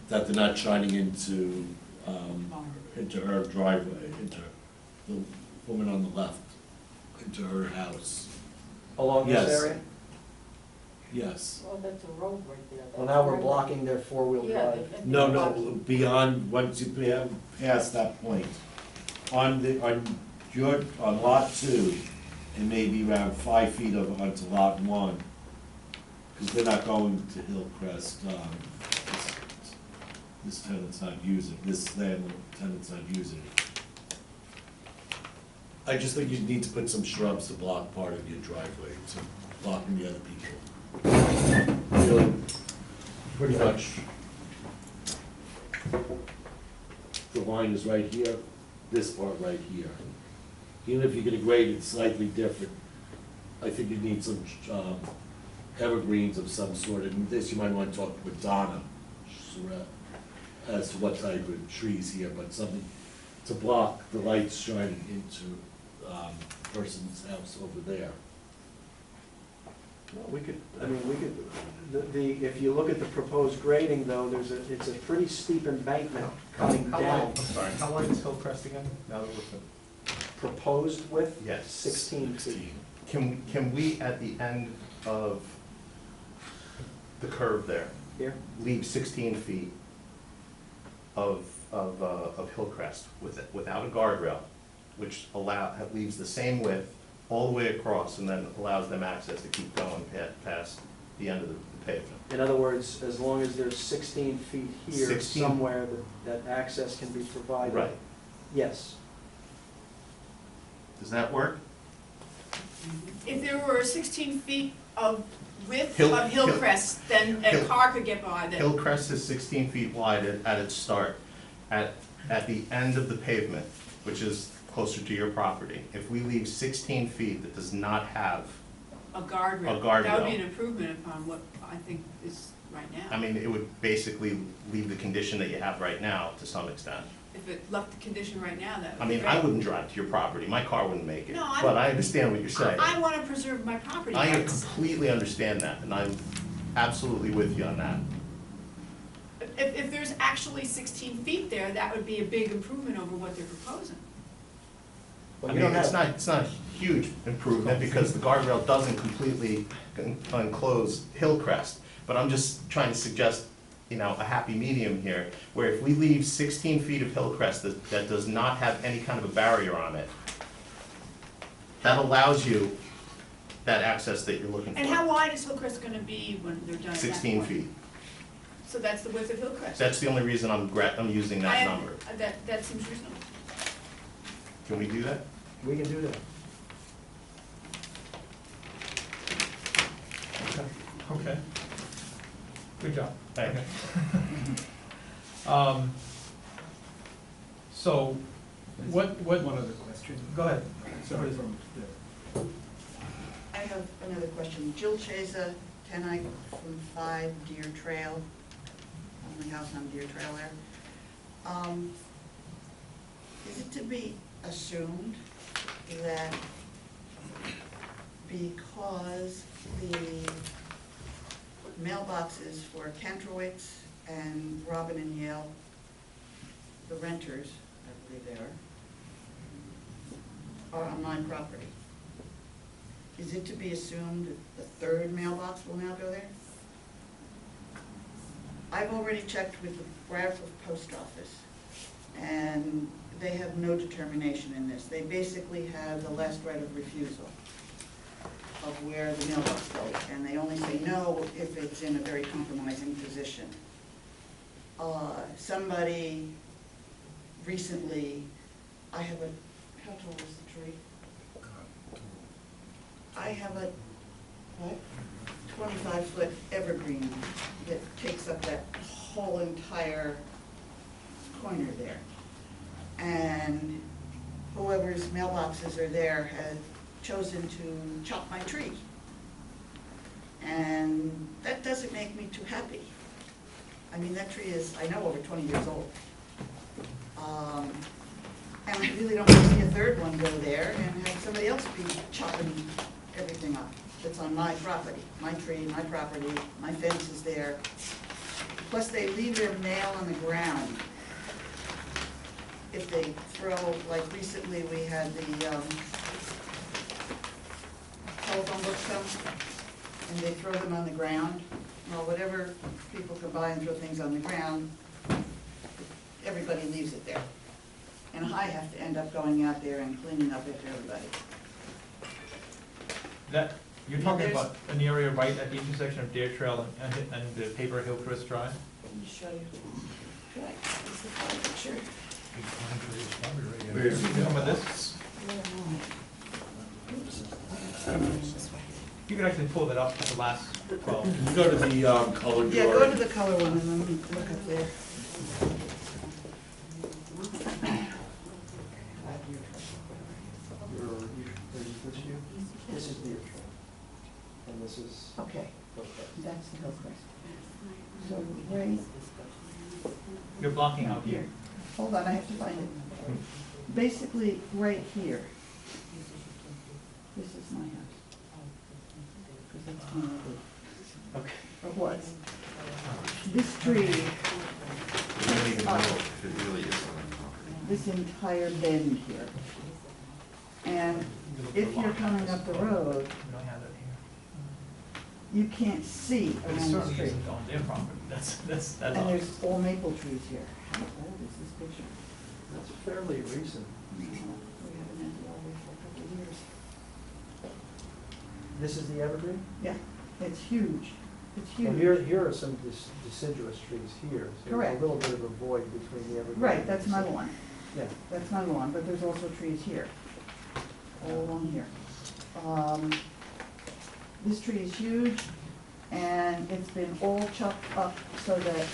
that they're not shining into her driveway, into the woman on the left, into her house. Along Yes. this area? Yes. Well, that's a road right there. Well, now we're blocking their four-wheel drive. No, beyond, once you pass that point. On lot 2, it may be around 5 feet onto lot 1, because they're not going to Hillcrest. This tenant's not using, this tenant's not using it. I just think you need to put some shrubs to block part of your driveway, to blocking the other people. Really, pretty much, the line is right here, this part right here. Even if you're gonna grade it slightly different, I think you need some evergreens of some sort. And this, you might want to talk with Donna as to what type of trees here, but something to block the lights shining into person's house over there. Well, we could, if you look at the proposed grading though, it's a pretty steep embankment coming down. I'm sorry, how wide is Hillcrest again? Now that we're Proposed width? Yes. 16 feet. Can we, at the end of the curve there, Here? leave 16 feet of Hillcrest without a guardrail, which leaves the same width all the way across and then allows them access to keep going past the end of the pavement? In other words, as long as there's 16 feet here 16? somewhere that access can be provided? Right. Yes. Does that work? If there were 16 feet of width Hill- of Hillcrest, then a Hill- car could get by there. Hillcrest is 16 feet wide at its start. At the end of the pavement, which is closer to your property, if we leave 16 feet that does not have, A guardrail. A guardrail. That would be an improvement upon what I think is right now. I mean, it would basically leave the condition that you have right now to some extent. If it left the condition right now, that I would be mean, great. I wouldn't drive to your property, my car wouldn't make it, No, I'm- but I understand what you're saying. I want to preserve my property I rights. completely understand that, and I'm absolutely with you on that. If there's actually 16 feet there, that would be a big improvement over what they're proposing. Well, I you mean, don't it's have- not a huge improvement, because the guardrail doesn't completely enclose Hillcrest, but I'm just trying to suggest, a happy medium here, where if we leave 16 feet of Hillcrest that does not have any kind of a barrier on it, that allows you that access that you're looking for. And how wide is Hillcrest going to be when they're done at that 16 point? feet. So that's the width of Hillcrest? That's the only reason I'm using that number. That seems reasonable. Can we do that? We can do that. Okay. Good job. Thank you. So, what, One other question. go ahead. Sorry from I have another question. Jill Chesa, 10I-5 Deer Trail, only house on Deer Trail there. Is it to be assumed that because the mailboxes for Kantrowitz and Robin and Yale, the renters, I believe they are on my property, is it to be assumed that the third mailbox will now go there? I've already checked with the Bradford Post Office, and they have no determination in this. They basically have the last right of refusal of where the mailbox goes, and they only say no if it's in a very compromising position. Somebody recently, I have a, how tall is the tree? I have a, what, 25-foot evergreen that takes up that whole entire corner there. And whoever's mailboxes are there has chosen to chop my tree. And that doesn't make me too happy. I mean, that tree is, I know, over 20 years old. And I really don't want to see a third one go there and have somebody else be chopping everything up that's on my property, my tree, my property, my fence is there. Plus, they leave their mail on the ground. If they throw, like recently, we had the telephone books come, and they throw them on the ground. Well, whatever people can buy and throw things on the ground, everybody leaves it there. And I have to end up going out there and cleaning up after everybody. That, you're Yeah, talking there's- about an area right at the intersection of Deer Trail and the Paper Hillcrest Drive? Let me show you. Right, this is the front picture. Where's You talking about this? You can actually pull that up to the last 12. Can you go to the color Yeah, go drawing? to the color one and then look up there. This you? This is Deer Trail. And this is Okay, Hillcrest. that's the Hillcrest. So, right, You're blocking out here. hold on, I have to find it. Basically, right here. This is my house. Because that's my other, Okay. or was. This tree, this entire bend here. And if you're coming up the road, You don't have that here. you can't see But it around the certainly street. isn't on their property, that's And obvious. there's all maple trees here. How old is this picture? That's fairly recent. We haven't had it over for a couple of years. This is the evergreen? Yeah, it's huge. It's Well, huge. here are some deciduous trees here. So Correct. there's a little bit of a void between the evergreen. Right, and that's the my deciduous. lawn. Yeah. That's my lawn, but there's also trees here, all along here. This tree is huge, and it's been all chopped up so that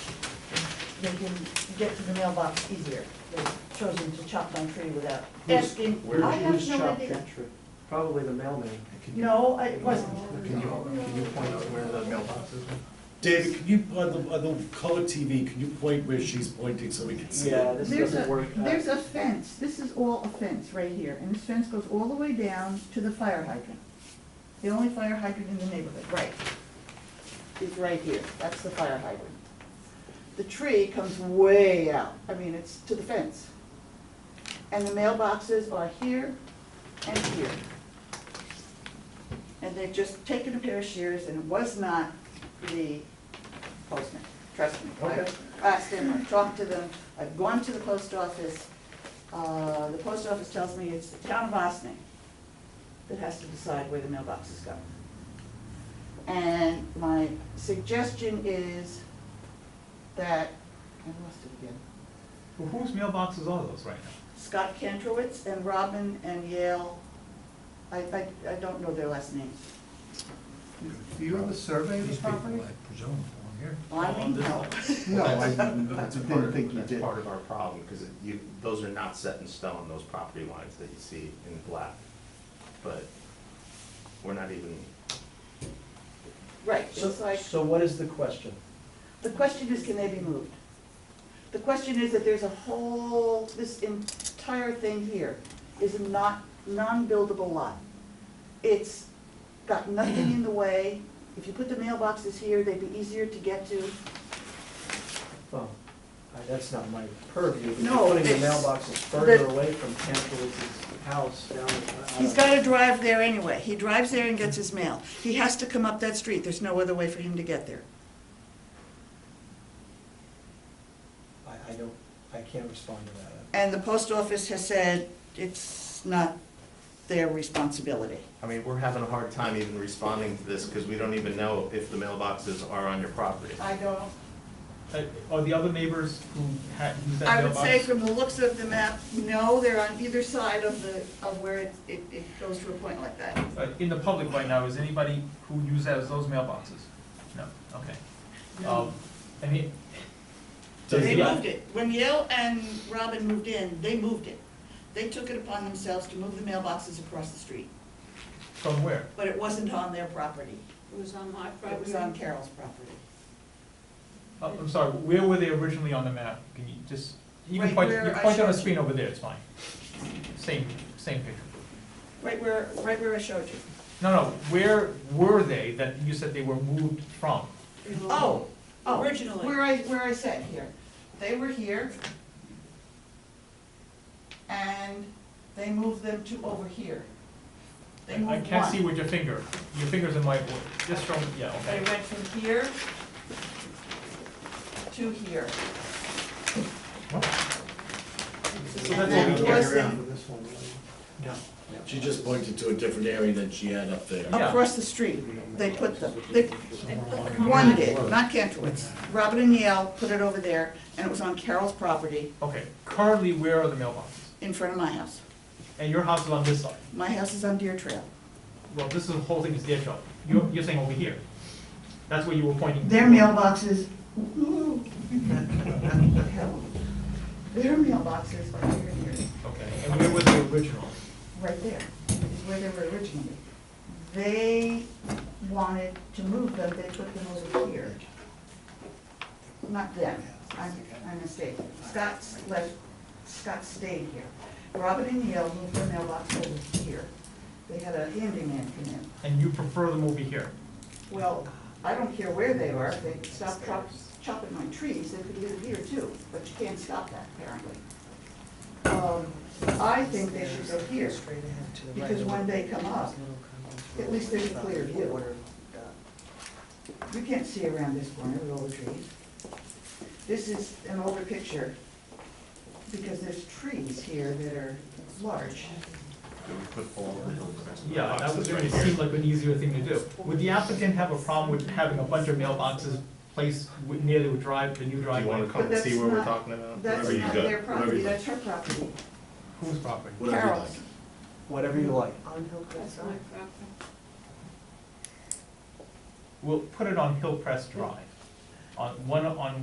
they can get to the mailbox easier. They've chosen to chop my tree without asking. Where I have who's no chopped idea. that tree? Probably the mailman. No, it wasn't. Can you point out where the mailbox is? David, can you, on the color TV, can you point where she's pointing so we can see it? Yeah, this There's doesn't work. There's a fence, this is all a fence right here, and this fence goes all the way down to the fire hydrant. The only fire hydrant in the neighborhood, right, is right here, that's the fire hydrant. The tree comes way out, I mean, it's to the fence. And the mailboxes are here and here. And they've just taken a pair of shears, and it was not the postman, trust me. Okay. I asked him, I've talked to them, I've gone to the post office. The post office tells me it's the town of Boston that has to decide where the mailboxes go. And my suggestion is that, I lost it again, Well, whose mailboxes are those right now? Scott Kantrowitz and Robin and Yale, I don't know their last names. Do you have a survey of the These people, property? I presume, belong here? I mean, this no. side? No, I That's part didn't of, think you that's did. part of our problem, because those are not set in stone, those property lines that you see in black. But we're not even, Right, it's like, So what is the question? the question is, can they be moved? The question is that there's a whole, this entire thing here is a non-buildable lot. It's got nothing in the way. If you put the mailboxes here, they'd be easier to get to. Well, that's not my purview, but No, you're putting the it's- mailboxes further the- away from Kantrowitz's house down. He's gotta drive there anyway. He drives there and gets his mail. He has to come up that street. There's no other way for him to get there. I can't respond to that. And the post office has said it's not their responsibility. I mean, we're having a hard time even responding to this, because we don't even know if the mailboxes are on your property. I don't, Are the other neighbors who use that I mailbox? would say from the looks of the map, no, they're on either side of where it goes to a point like that. In the public right now, is anybody who uses those mailboxes? No, okay. I mean, does They the- moved it. When Yale and Robin moved in, they moved it. They took it upon themselves to move the mailboxes across the street, From where? but it wasn't on their property. It was on my It property. was on Carol's property. I'm sorry, where were they originally on the map? Can you just, you can Right point, where you I point on the showed screen you. over there, it's fine. Same picture. Right where I showed you. No, where were they that you said they were moved from? Oh, Originally. where I said here. They were here, and they moved them to over here. They I moved can't see one. with your finger's in my, just show me, yeah, They okay. went from here to here. So And that's then what we towards get the- around. For this one, No. She just pointed to a different area than she had up there. Yeah. Across the street, they put them, one did, not Kantrowitz. Robin and Yale put it over there, and it was on Carol's property Okay, currently, where are the mailboxes? in front of my house. And your house is on this side? My house is on Deer Trail. Well, this is the whole thing is their job. You're saying over here. That's where you were pointing. Their mailboxes, their mailboxes are here and here, Okay, and where was the original? right there, is where they were originally. They wanted to move them, they put them over here. Not them, I'm mistaken. Scott stayed here. Robin and Yale moved their mailbox over here. They had a handyman come in. And you prefer them over here? Well, I don't care where they are, if they stop chopping my trees, they could leave it here too, but you can't stop that apparently. I think they should go here, because when they come up, at least there's a clear view. You can't see around this corner with all the trees. This is an older picture, because there's trees here that are large. Yeah, that would really seem like an easier thing to do. Would the applicant have a problem with having a bunch of mailboxes placed near the new Do you want driveway? to come and see that's what we're not- talking about? That's Or you not good? their Whatever property, you like. that's her property. Whose property? Whatever you Carol's. like. Whatever you like. That's my property. We'll put it on Hillcrest Drive, on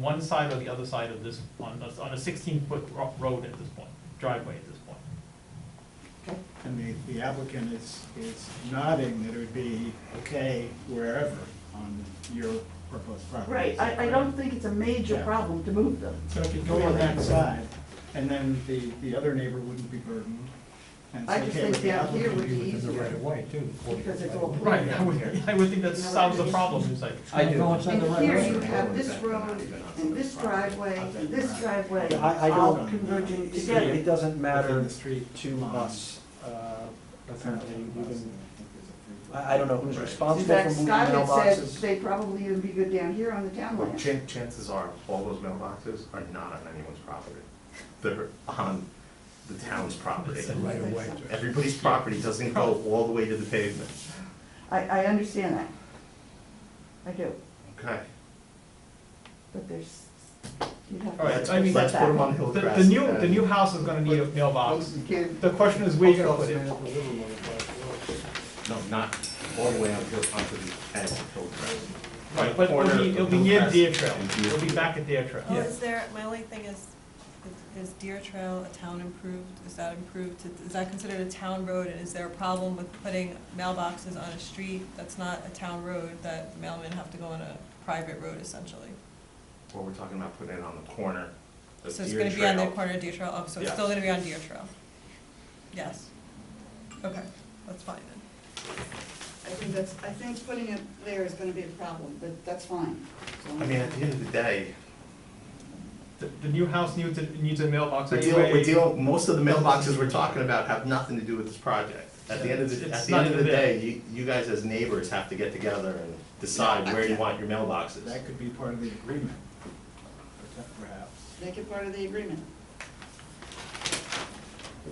one side or the other side of this, on a 16-foot road at this point, driveway at this point. And the applicant is nodding that it would be okay wherever on your proposed property. Right, I don't think it's a major Yeah. problem to move them. So if you go on that side, and then the other neighbor wouldn't be burdened. And I it's just okay think with the down here applicant. would be Within the right easier, of way too. because it's all Right, clear. I would think that solves the problem, it's like. I do. No, it's on the And right here of you way. have this road, and this driveway, and this driveway, I all don't- converging See, together. it doesn't matter Within the street. to us, apparently, even, I don't know who's In responsible for fact, moving Scott had said mailboxes. they'd probably even be good down here on the town Well, land. chances are, all those mailboxes are not on anyone's property. They're on the town's property. It's a right of way. Everybody's property doesn't go all the way to the pavement. I understand that. I do, Okay. but there's, you'd have All right, to I mean, Let's set put them that. on Hillcrest. The new house is gonna need a mailbox. You can't. The question is where you're gonna put it. Post office man deliver them on the private road. No, not all the way onto the edge of Hillcrest. Right, but corner of it'll be Blue near Crest Deer Trail, and Deer it'll be Field. back at Deer Trail. Oh, is there, my only thing is Deer Trail a town improved, is that improved, is that considered a town road, and is there a problem with putting mailboxes on a street that's not a town road, that the mailmen have to go on a private road essentially? What we're talking about putting it on the corner of So it's Deer gonna be on the Trail. corner of Deer Trail, oh, so it's Yes. still gonna be on Deer Trail? Yes. Okay, that's fine then. I think putting it there is gonna be a problem, but that's fine. I mean, at the end of the day, The new house needs a mailbox most of the mailboxes we're talking about have nothing to do with this project. At the end of It's the not end of even the there. day, you guys as neighbors have to get together and decide where you want your mailboxes. That could be part of the agreement, perhaps. Make it part of the agreement.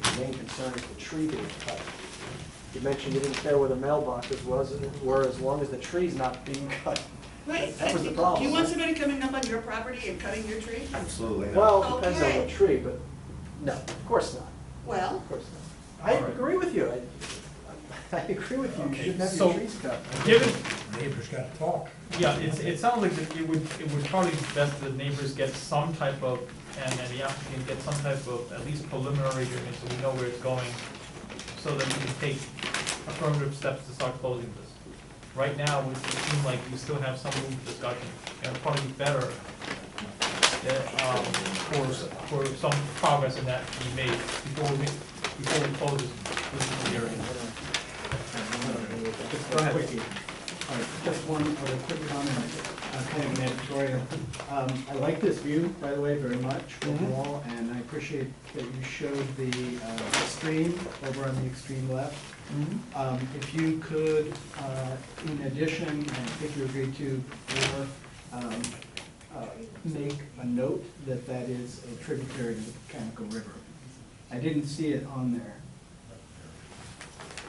The main concern is the tree being cut. You mentioned you didn't care where the mailboxes were as long as the tree's not being cut. Right. That was the problem. You want somebody coming up on your property and cutting your tree? Absolutely not. Well, it depends on Okay. what tree, but no, of course not, Well, of course not. I agree with you. I agree with you. You Okay, shouldn't have so- your trees cut. Given, Neighbors gotta talk. yeah, it sounds like that it would probably be best that the neighbors get some type of, and the applicant get some type of, at least preliminary agreement, so we know where it's going, so that we can take affirmative steps to start closing this. Right now, it seems like we still have some room for discussion, and it'll probably be better for some progress in that to be made before we close this hearing. Just a quickie. All right, just one other quick comment, kind of an editorial. I like this view, by the way, very much overall, and I appreciate that you showed the stream over on the extreme left. If you could, in addition, and I think you agreed to, make a note that that is a tributary to the Mechanical River. I didn't see it on there.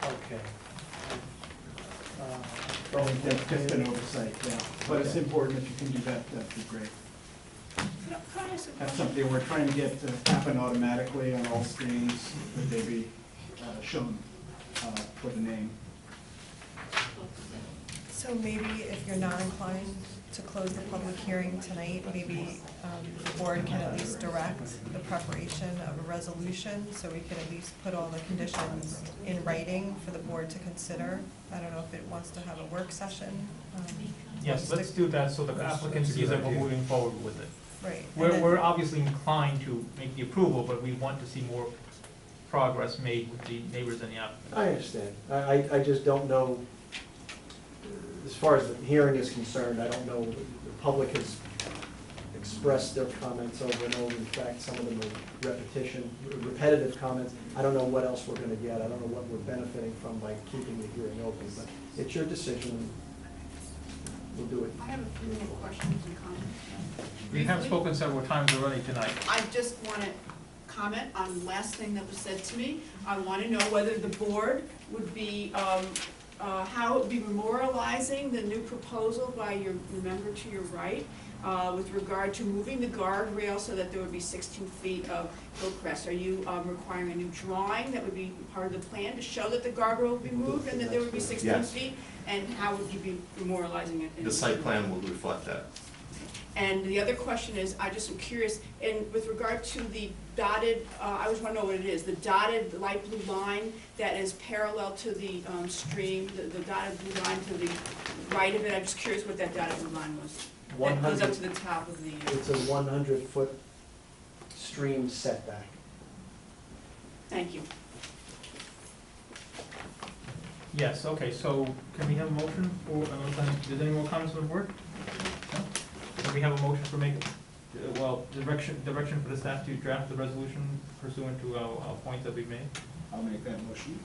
Okay. I think that's just an oversight, yeah. But it's important if you can do that, that'd be great. Could I ask a That's question? something we're trying to get to happen automatically on all screens, that they be shown for the name. So maybe if you're not inclined to close the public hearing tonight, maybe the board can at least direct the preparation of a resolution, so we can at least put all the conditions in writing for the board to consider. I don't know if it wants to have a work session. Yes, wants let's to- do that, so the applicant That's a sees good that we're idea. moving forward with it. Right. and then- We're obviously inclined to make the approval, but we want to see more progress made with the neighbors and the applicant. I understand. I just don't know, as far as the hearing is concerned, I don't know, the public has expressed their comments over and over. In fact, some of them are repetitive comments. I don't know what else we're gonna get. I don't know what we're benefiting from by keeping the hearing open, but it's your decision. We'll do it. I have a few more questions and comments. We have Briefly. spoken several times already tonight. I just want to comment on the last thing that was said to me. I want to know whether the board would be, how it would be memorializing the new proposal by your member to your right with regard to moving the guardrail so that there would be 16 feet of Hillcrest. Are you requiring a new drawing that would be part of the plan to show that the guardrail would be moved and that there would be 16 Yes. feet? And how would you be memorializing it? The site plan will reflect that. And the other question is, I just am curious, and with regard to the dotted, I just want to know what it is, the dotted light blue line that is parallel to the stream, the dotted blue line to the right of it, I'm just curious what that dotted blue line was. That goes up to the top of the, It's a 100-foot stream setback. thank you. Yes, okay, so can we have a motion for, did any more comments on the board? No? Can we have a motion for direction for the staff to draft the resolution pursuant to our points that we've made? I'll make that motion.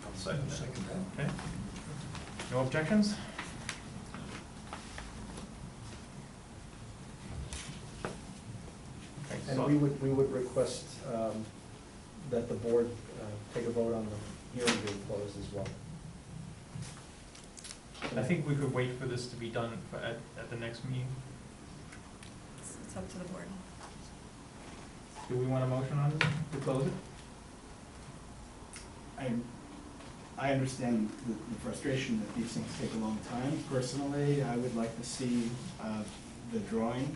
I'll second that. Second that. Okay. No objections? Okay, And so- we would request that the board take a vote on the hearing being closed as well. I think we could wait for this to be done at the next meeting. It's up to the board. Do we want a motion on this to close it? I understand the frustration that these things take a long time. Personally, I would like to see the drawing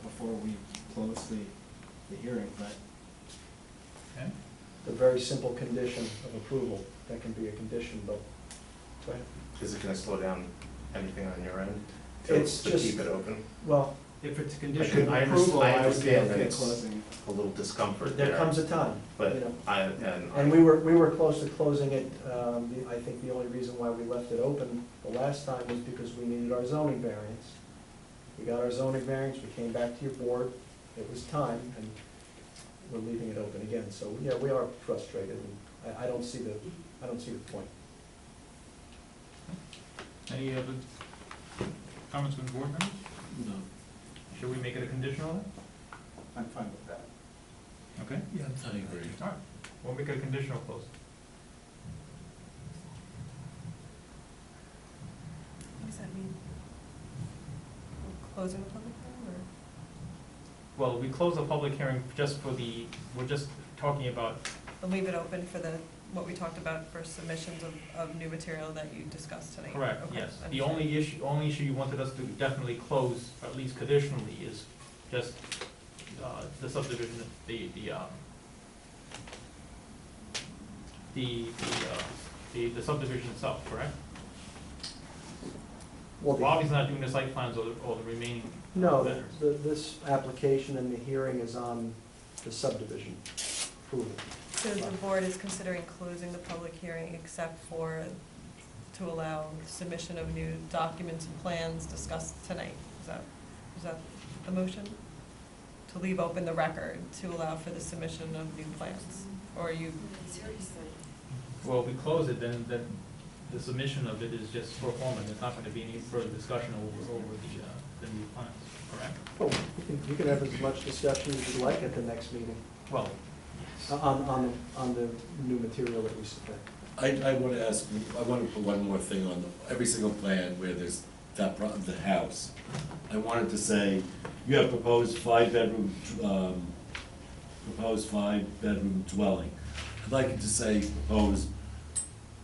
before we close the hearing, but Okay? A very simple condition of approval, that can be a condition, but, go ahead. Is it gonna slow down anything on your end It's to just- keep it open? Well, if it's a condition of I approval, I would be understand that okay it's closing. a little discomfort there comes a time, you But know. and We were close to closing it. I think the only reason why we left it open the last time was because we needed our zoning variance. We got our zoning variance, we came back to your board, it was time, and we're leaving it open again. So, yeah, we are frustrated, and I don't see the point. Any other comments from the board members? No. Should we make it a conditional then? I'm fine with that. Okay? Yeah, I agree. All right, we'll make it a conditional close. What does that mean? We're closing the public hearing, Well, we close the public hearing just for we're just talking about, or leave it open for what we talked about for submissions of new material that you discussed tonight? correct, Okay, yes. The understood. only issue you wanted us to definitely close, or at least conditionally, is just the subdivision, the subdivision itself, correct? Well, Bobby's not doing the site plans or the remaining No, letters. this application and the hearing is on the subdivision approval. So the board is considering closing the public hearing except for, to allow submission of new documents and plans discussed tonight? Is that the motion? To leave open the record to allow for the submission of new plans? Or are you, Well, if we close it, then the submission of it is just for form, and there's not gonna be any further discussion over the new plans, correct? Well, you can have as much discussion as you like at the next meeting Well, on the new material that we submit. I want to ask, I want to put one more thing on every single plan where there's the house. I wanted to say, you have proposed five-bedroom dwelling. I'd like it to say proposed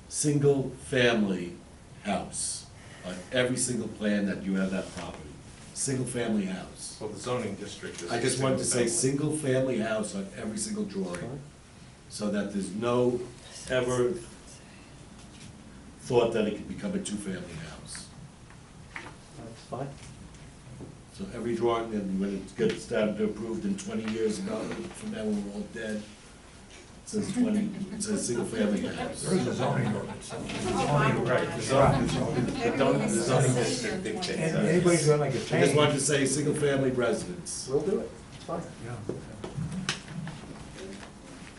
single-family house on every single plan that you have that property. Single-family house. well, the zoning district is. I just wanted to say single single-family house on every single drawing, so that there's no ever thought that it could become a two-family house. That's fine. So every drawing, and when it gets stamped approved in 20 years ago, from now when we're all dead, it says it says single-family house. There is a zoning ordinance. Right, the zoning district dictates And that. anybody's gonna make a I just change. wanted to say single-family residence. We'll do it, it's fine. Yeah.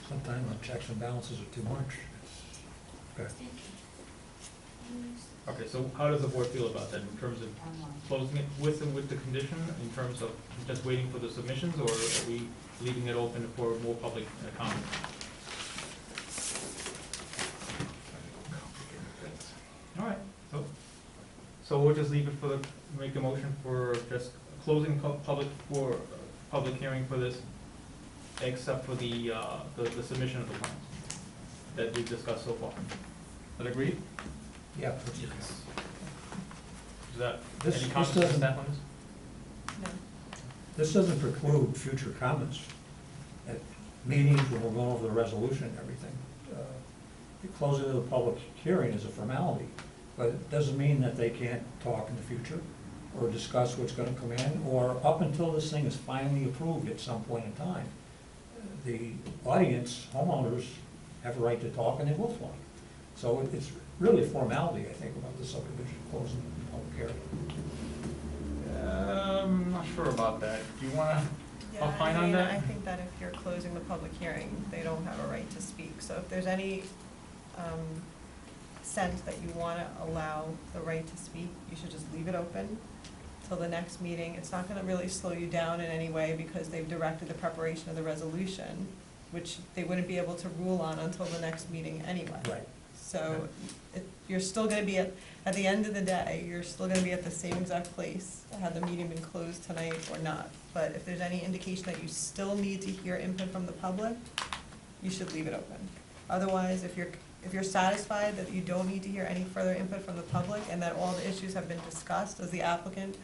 Sometimes the checks and balances are too much. Okay. okay, so how does the board feel about that in terms of closing it with the condition, in terms of just waiting for the submissions, or are we leaving it open for more public comment? All right, so we'll just leave it for make a motion for just closing public hearing for this, except for the submission of the plans that we've discussed so far. That agreed? Yeah. Is that, This- any this comments on doesn't- that one? no? This doesn't preclude future comments at meetings when we're going over the resolution and everything. The closing of the public hearing is a formality, but it doesn't mean that they can't talk in the future or discuss what's gonna come in, or up until this thing is finally approved at some point in time. The audience, homeowners, have a right to talk and they will talk. So it's really a formality, I think, about the subdivision closing the public hearing. I'm not sure about that. Do you wanna Yeah, opine I on mean, that? I think that if you're closing the public hearing, they don't have a right to speak. So if there's any sense that you want to allow the right to speak, you should just leave it open till the next meeting. It's not going to really slow you down in any way because they've directed the preparation of the resolution, which they wouldn't be able to rule on until the next meeting anyway. Right. So you're still going to be at the end of the day, you're still going to be at the same exact place, had the meeting been closed tonight or not. But if there's any indication that you still need to hear input from the public, you should leave it open. Otherwise, if you're if you're satisfied that you don't need to hear any further input from the public and that all the issues have been discussed as the applicant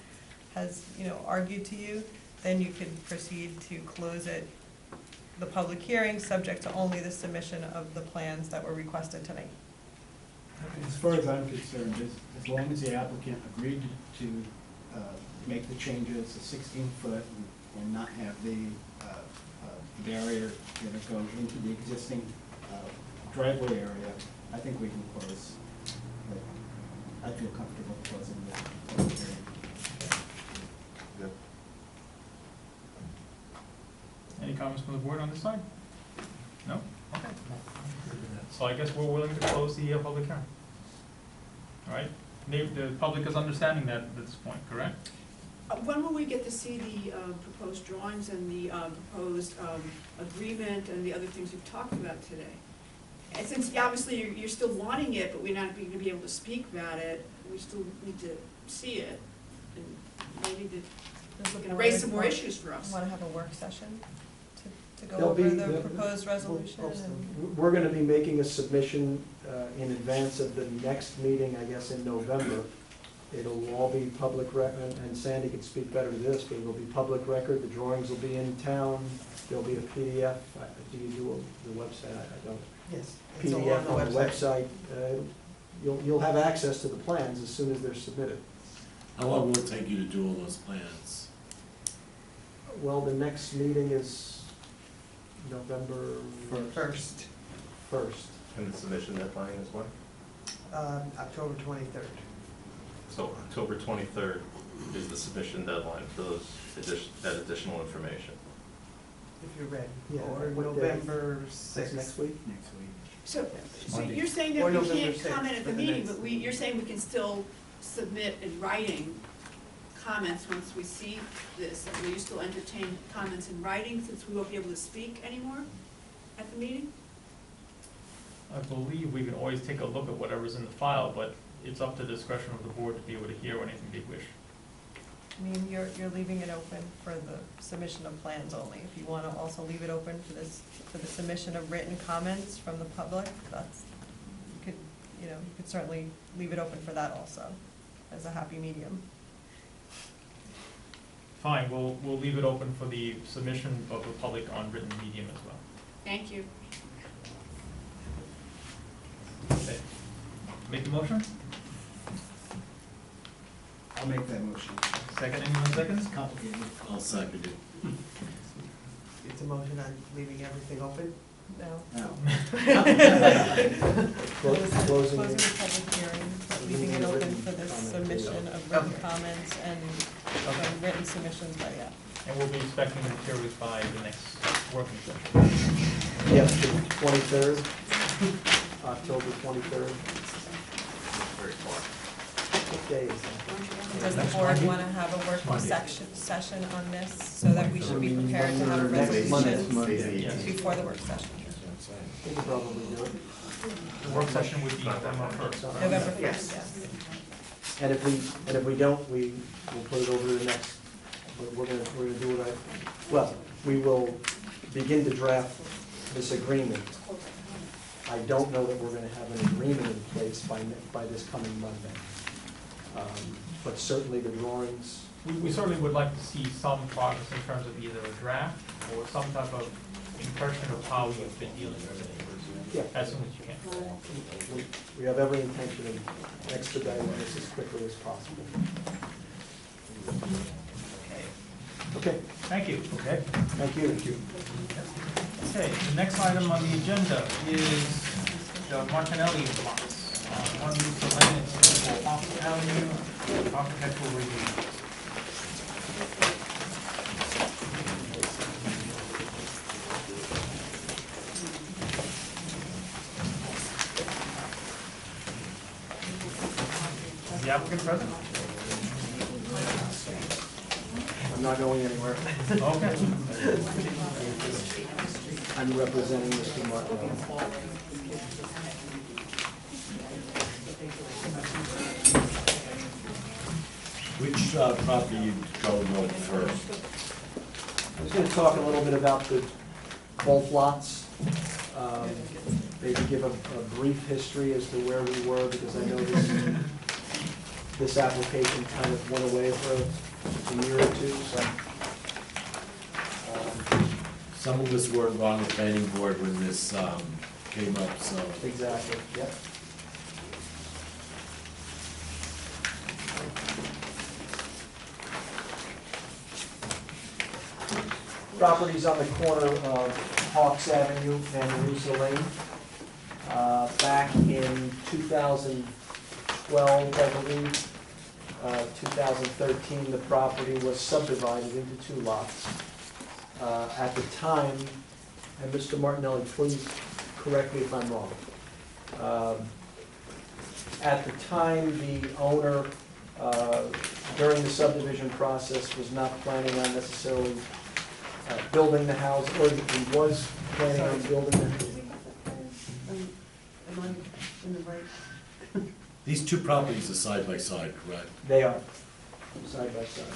has, argued to you, then you could proceed to close it, the public hearing, subject to only the submission of the plans that were requested tonight. As far as I'm concerned, as long as the applicant agreed to make the changes, a 16-foot, and not have the barrier that goes into the existing driveway area, I think we can close. I feel comfortable closing the public hearing. Yep. Any comments from the board on this side? No? Okay. So I guess we're willing to close the public hearing. All right? The public is understanding that at this point, correct? When will we get to see the proposed drawings and the proposed agreement and the other things we've talked about today? And since obviously you're still wanting it, but we're not going to be able to speak about it, we still need to see it. And maybe to raise some more issues for us. Want to have a work session to go There'll over be- the proposed resolution? And We're gonna be making a submission in advance of the next meeting, I guess, in November. It'll all be public record, and Sandy could speak better to this, but it'll be public record, the drawings will be in town, there'll be a PDF. Do you do the website? I don't. Yes. It's all PDF on the website. You'll have access to the plans as soon as they're submitted. How long will it take you to do all those plans? Well, the next meeting is November First, 1st. And the submission deadline is when? October 23rd. So October 23rd is the submission deadline for that additional information. If you're ready. Yeah, Or what day? November That's 6th. next week? Next week. So Monday. you're saying Or that we November can't 6th comment at for the the meeting, next- but you're saying we can still submit in writing comments once we see this? Will you still entertain comments in writing since we won't be able to speak anymore at the meeting? I believe we can always take a look at whatever's in the file, but it's up to the discretion of the board to be able to hear anything they wish. I mean, you're leaving it open for the submission of plans only. If you want to also leave it open for the submission of written comments from the public, you could certainly leave it open for that also, as a happy medium. Fine, we'll leave it open for the submission of the public on written medium as well. Thank you. Okay. Make the motion? I'll make that motion. Second, anyone seconds? It's complicated. I'll second it. It's a motion on leaving everything open? No. Now, Closing the it. public hearing, leaving it open for the submission of written comments and written submissions by the applicant. And we'll be expecting the materials by the next working session. Yes, the 23rd, October 23rd. Very far. What day is that? Does the board want to have a working session on this so that we should be prepared to have a Next resolution Monday. Yes. before the work session? We can probably do it. The work session would be November 1st. November 1st, Yes. yes. And if we don't, we'll put it over to the next, we're gonna do it, we will begin to draft this agreement. I don't know that we're gonna have an agreement in place by this coming Monday. But certainly the drawings, We certainly would like to see some progress in terms of either a draft or some type of impression of how you've been dealing with it yeah, as soon as you can. we have every intention of expediting this as quickly as possible. Okay, Thank you. Okay. thank you. Okay, the next item on the agenda is the Martinelli lots. 1 Lisa Lane and 64 Hawthorne Avenue, architectural review. Is the applicant present? I'm not going anywhere. Okay. I'm representing Mr. Martin. Which property you go over first? I was gonna talk a little bit about both lots. maybe give a brief history as to where we were, because I know this application kind of went away for a year or two, so. Some of us weren't on the planning board when this came up, so. Exactly, yep. Properties on the corner of Hawks Avenue and Rusa Lane. Back in 2012, I believe, 2013, the property was subdivided into 2 lots. At the time, and Mr. Martinelli, please correct me if I'm wrong. At the time, the owner, during the subdivision process, was not planning on necessarily building the house, or he was planning on building the house. Am I in the right? These 2 properties are side by side, correct? They are, side by side.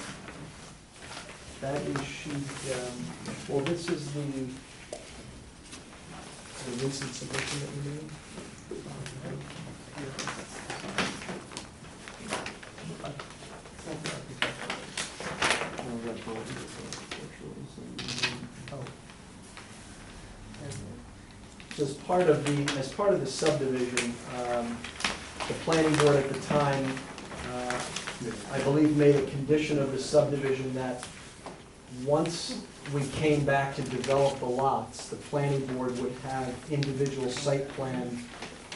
That is sheet, well, this is the recent submission that we made. So as part of the subdivision, the planning board at the time, I believe, made a condition of the subdivision that once we came back to develop the lots, the planning board would have individual site plan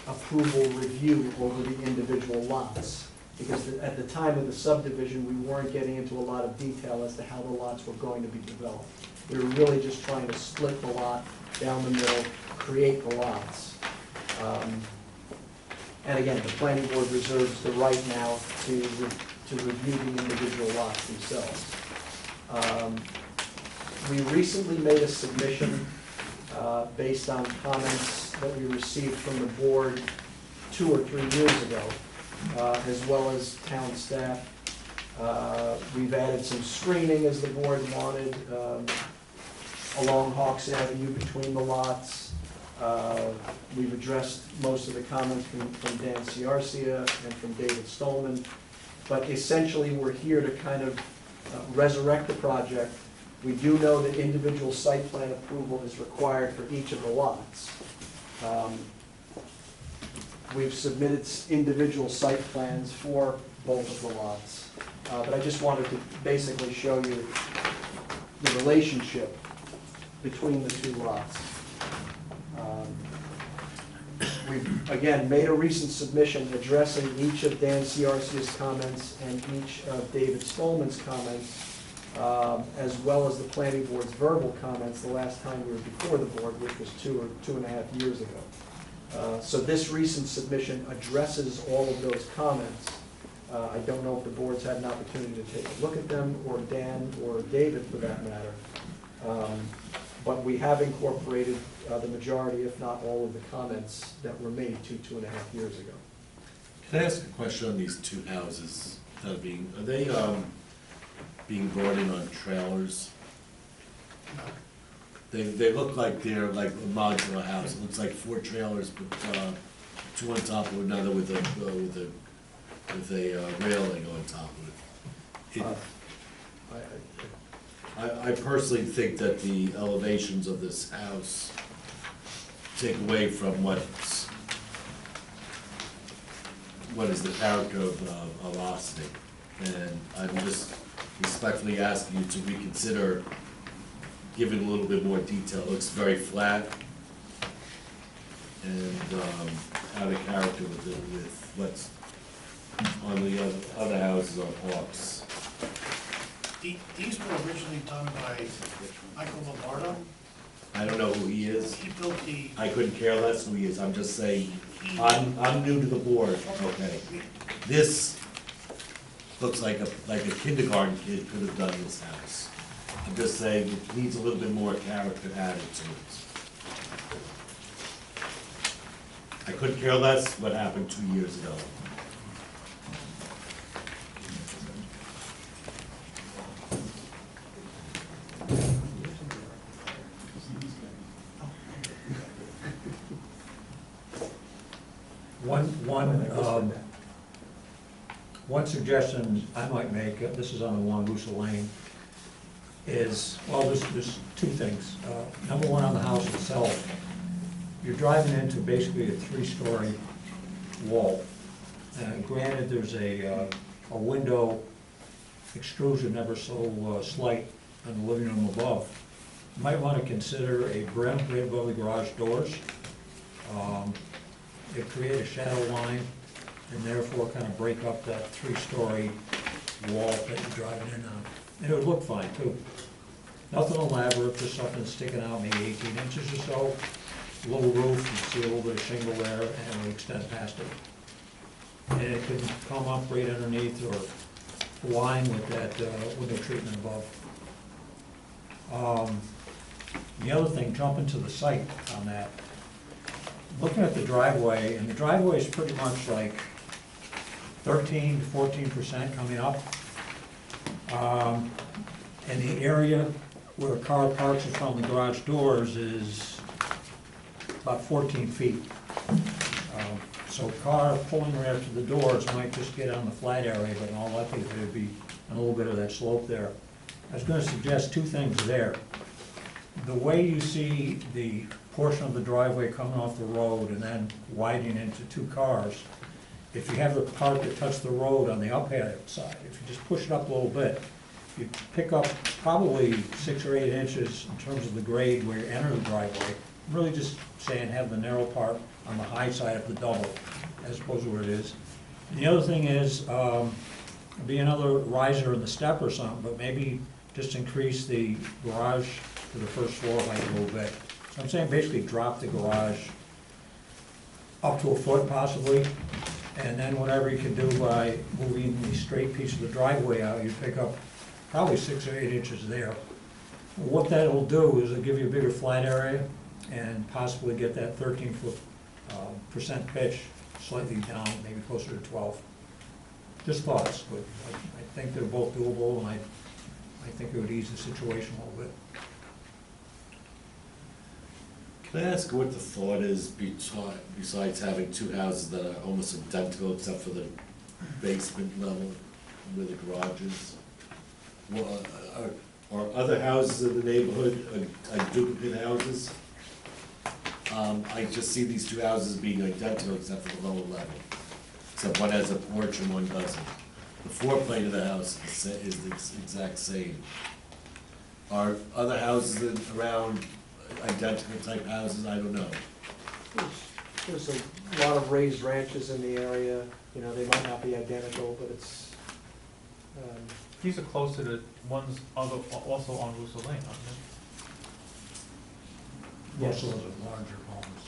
approval review over the individual lots. Because at the time of the subdivision, we weren't getting into a lot of detail as to how the lots were going to be developed. We were really just trying to split the lot down the middle, create the lots. And again, the planning board reserves the right now to review the individual lots themselves. We recently made a submission based on comments that we received from the board 2 or 3 years ago, as well as town staff. We've added some screening as the board wanted along Hawks Avenue between the lots. We've addressed most of the comments from Dan Ciarcia and from David Stolman. But essentially, we're here to kind of resurrect the project. We do know that individual site plan approval is required for each of the lots. We've submitted individual site plans for both of the lots. But I just wanted to basically show you the relationship between the 2 lots. We've, again, made a recent submission addressing each of Dan Ciarcia's comments and each of David Stolman's comments, as well as the planning board's verbal comments the last time we were before the board, which was 2 or 2.5 years ago. So this recent submission addresses all of those comments. I don't know if the board's had an opportunity to take a look at them, or Dan or David for that matter. But we have incorporated the majority, if not all, of the comments that were made 2.5 years ago. Can I ask a question on these 2 houses that are they being brought in on trailers? They look like they're like a modular house. It looks like 4 trailers, but 2 on top of another with a railing on top of it. I personally think that the elevations of this house take away from what is the character of Austin. And I'm just respectfully asking you to reconsider giving a little bit more detail. It looks very flat and out of character with what's on the other houses on Hawks. These were originally done by Michael Lombardo. I don't know who he is. He built the, I couldn't care less who he is. I'm just saying, I'm new to the board, okay? This looks like a kindergarten kid could have done this house. I'm just saying, it needs a little bit more character added to it. I couldn't care less what happened 2 years ago. One suggestion I might make, this is on the one Russell Lane, is, well, there's two things. Number one, on the house itself, you're driving into basically a three-story wall. Granted, there's a window extrusion ever so slight on the living room above. You might want to consider a brim right above the garage doors. It create a shadow line and therefore kind of break up that three-story wall that you're driving in on. And it would look fine too. Nothing elaborate, just something sticking out maybe 18 inches or so. Little roof, you see a little bit of shingle there, and it will extend past it. And it can come up right underneath or line with that window treatment above. The other thing, jumping to the site on that, looking at the driveway, and the driveway is pretty much like 13 to 14% coming up. And the area where a car parks in front of the garage doors is about 14 feet. So a car pulling right up to the doors might just get on the flat area, but in all likelihood it'd be a little bit of that slope there. I was gonna suggest two things there. The way you see the portion of the driveway coming off the road and then widening into two cars, if you have the part that touches the road on the uphead side, if you just push it up a little bit, you pick up probably 6 or 8 inches in terms of the grade where you enter the driveway. I'm really just saying have the narrow part on the high side of the double, as opposed to where it is. And the other thing is, be another riser in the step or something, but maybe just increase the garage to the first floor height a little bit. So I'm saying basically drop the garage up to a foot possibly, and then whatever you can do by moving the straight piece of the driveway out, you pick up probably 6 or 8 inches there. What that will do is it'll give you a bigger flat area and possibly get that 13% pitch slightly down, maybe closer to 12. Just thoughts, but I think they're both doable, and I think it would ease the situation a little bit. Can I ask what the thought is besides having two houses that are almost identical except for the basement level where the garage is? Well, are other houses in the neighborhood duplicate houses? I just see these two houses being identical except for the lower level. Except one has a porch and one doesn't. The floor plate of the house is the exact same. Are other houses around identical type houses? I don't know. There's a lot of raised ranches in the area, you know, they might not be identical, but it's, These are close to the ones also on Russell Lane, aren't they? Most of those are larger homes,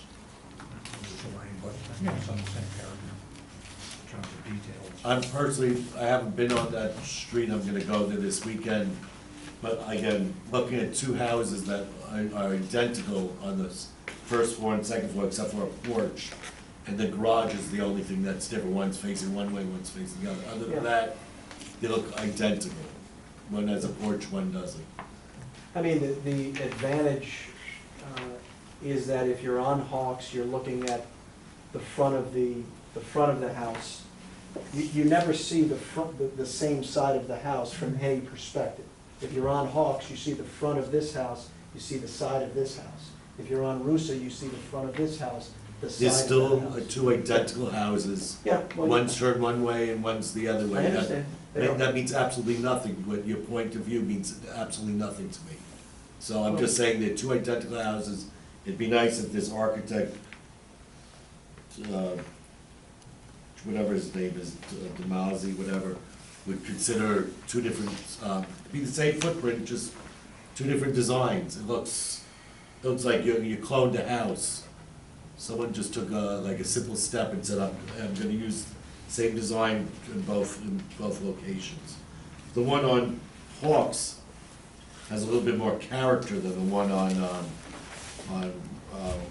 but it's on the same paragraph in terms of details. I'm personally, I haven't been on that street, I'm gonna go there this weekend, but again, looking at two houses that are identical on the first floor and second floor, except for a porch, and the garage is the only thing that's different, one's facing one way, one's facing the other. Other than that, they look identical. One has a porch, one doesn't. I mean, the advantage is that if you're on Hawks, you're looking at the front of the house. You never see the same side of the house from any perspective. If you're on Hawks, you see the front of this house, you see the side of this house. If you're on Rusa, you see the front of this house, the side There's of the still house. two identical houses. Yeah, well, One's turned one way and one's the other way. I understand. They don't- That means absolutely nothing, but your point of view means absolutely nothing to me. So I'm just saying they're two identical houses. It'd be nice if this architect, whatever his name is, Demazi, whatever, would consider two different, be the same footprint, just two different designs. It looks like you cloned a house. Someone just took like a simple step and said, I'm gonna use the same design in both locations. The one on Hawks has a little bit more character than the one on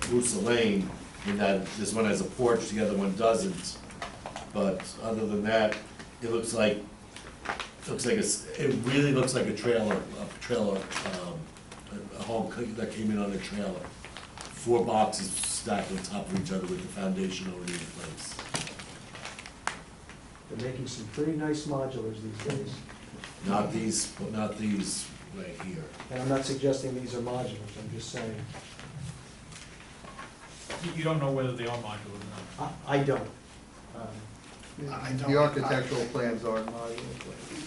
Rusa Lane, in that this one has a porch, the other one doesn't. But other than that, it looks like it really looks like a home that came in on a trailer. 4 boxes stacked on top of each other with the foundation already in place. They're making some pretty nice modulars these days. Not these right here. And I'm not suggesting these are modulars, I'm just saying, You don't know whether they are modular or not. I don't. I don't. The architectural plans are modular plans.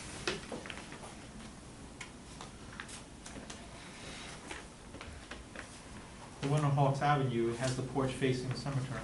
The one on Hawks Avenue, it has the porch facing the cemetery.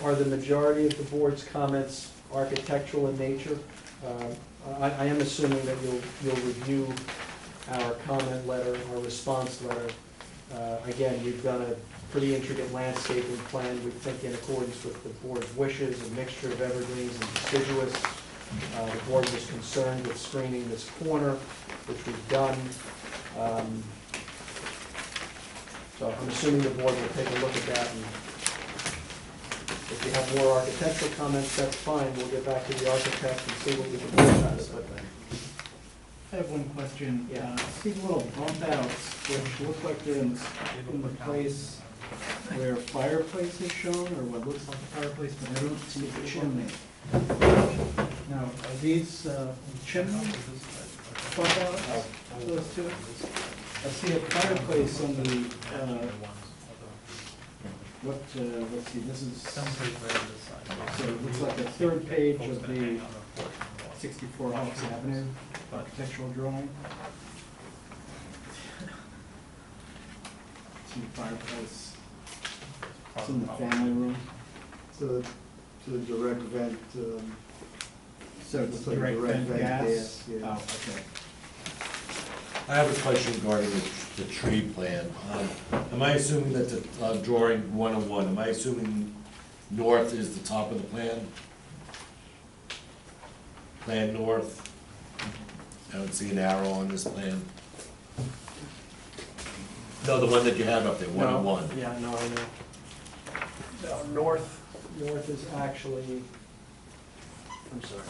Are the majority of the board's comments architectural in nature? I am assuming that you'll review our comment letter, our response letter. Again, we've done a pretty intricate landscaping plan, we think in accordance with the board's wishes, a mixture of evergreens and deciduous. The board was concerned with screening this corner, which we've done. So I'm assuming the board will take a look at that, and if you have more architectural comments, that's fine, we'll get back to the architect and see what we can do about it, but I have one question. Yeah. These little bump outs, which look like they're in the place where fireplace is shown, or what looks like a fireplace, but I don't see a chimney. Now, are these chimneys, bump outs, those two? I see a fireplace on the, let's see, this is, so it looks like the third page of the 64 Hawks Avenue architectural drawing. See the fireplace, it's in the family room, So the direct vent, so it's Looks like direct direct vent vent gas? gas, yeah. Oh, okay. I have a question regarding the tree plan. Am I assuming that the drawing 101, am I assuming north is the top of the plan? Plan north? I don't see an arrow on this plan. No, the one that you have up there, 101. yeah, no, I know. No, north is actually, I'm sorry.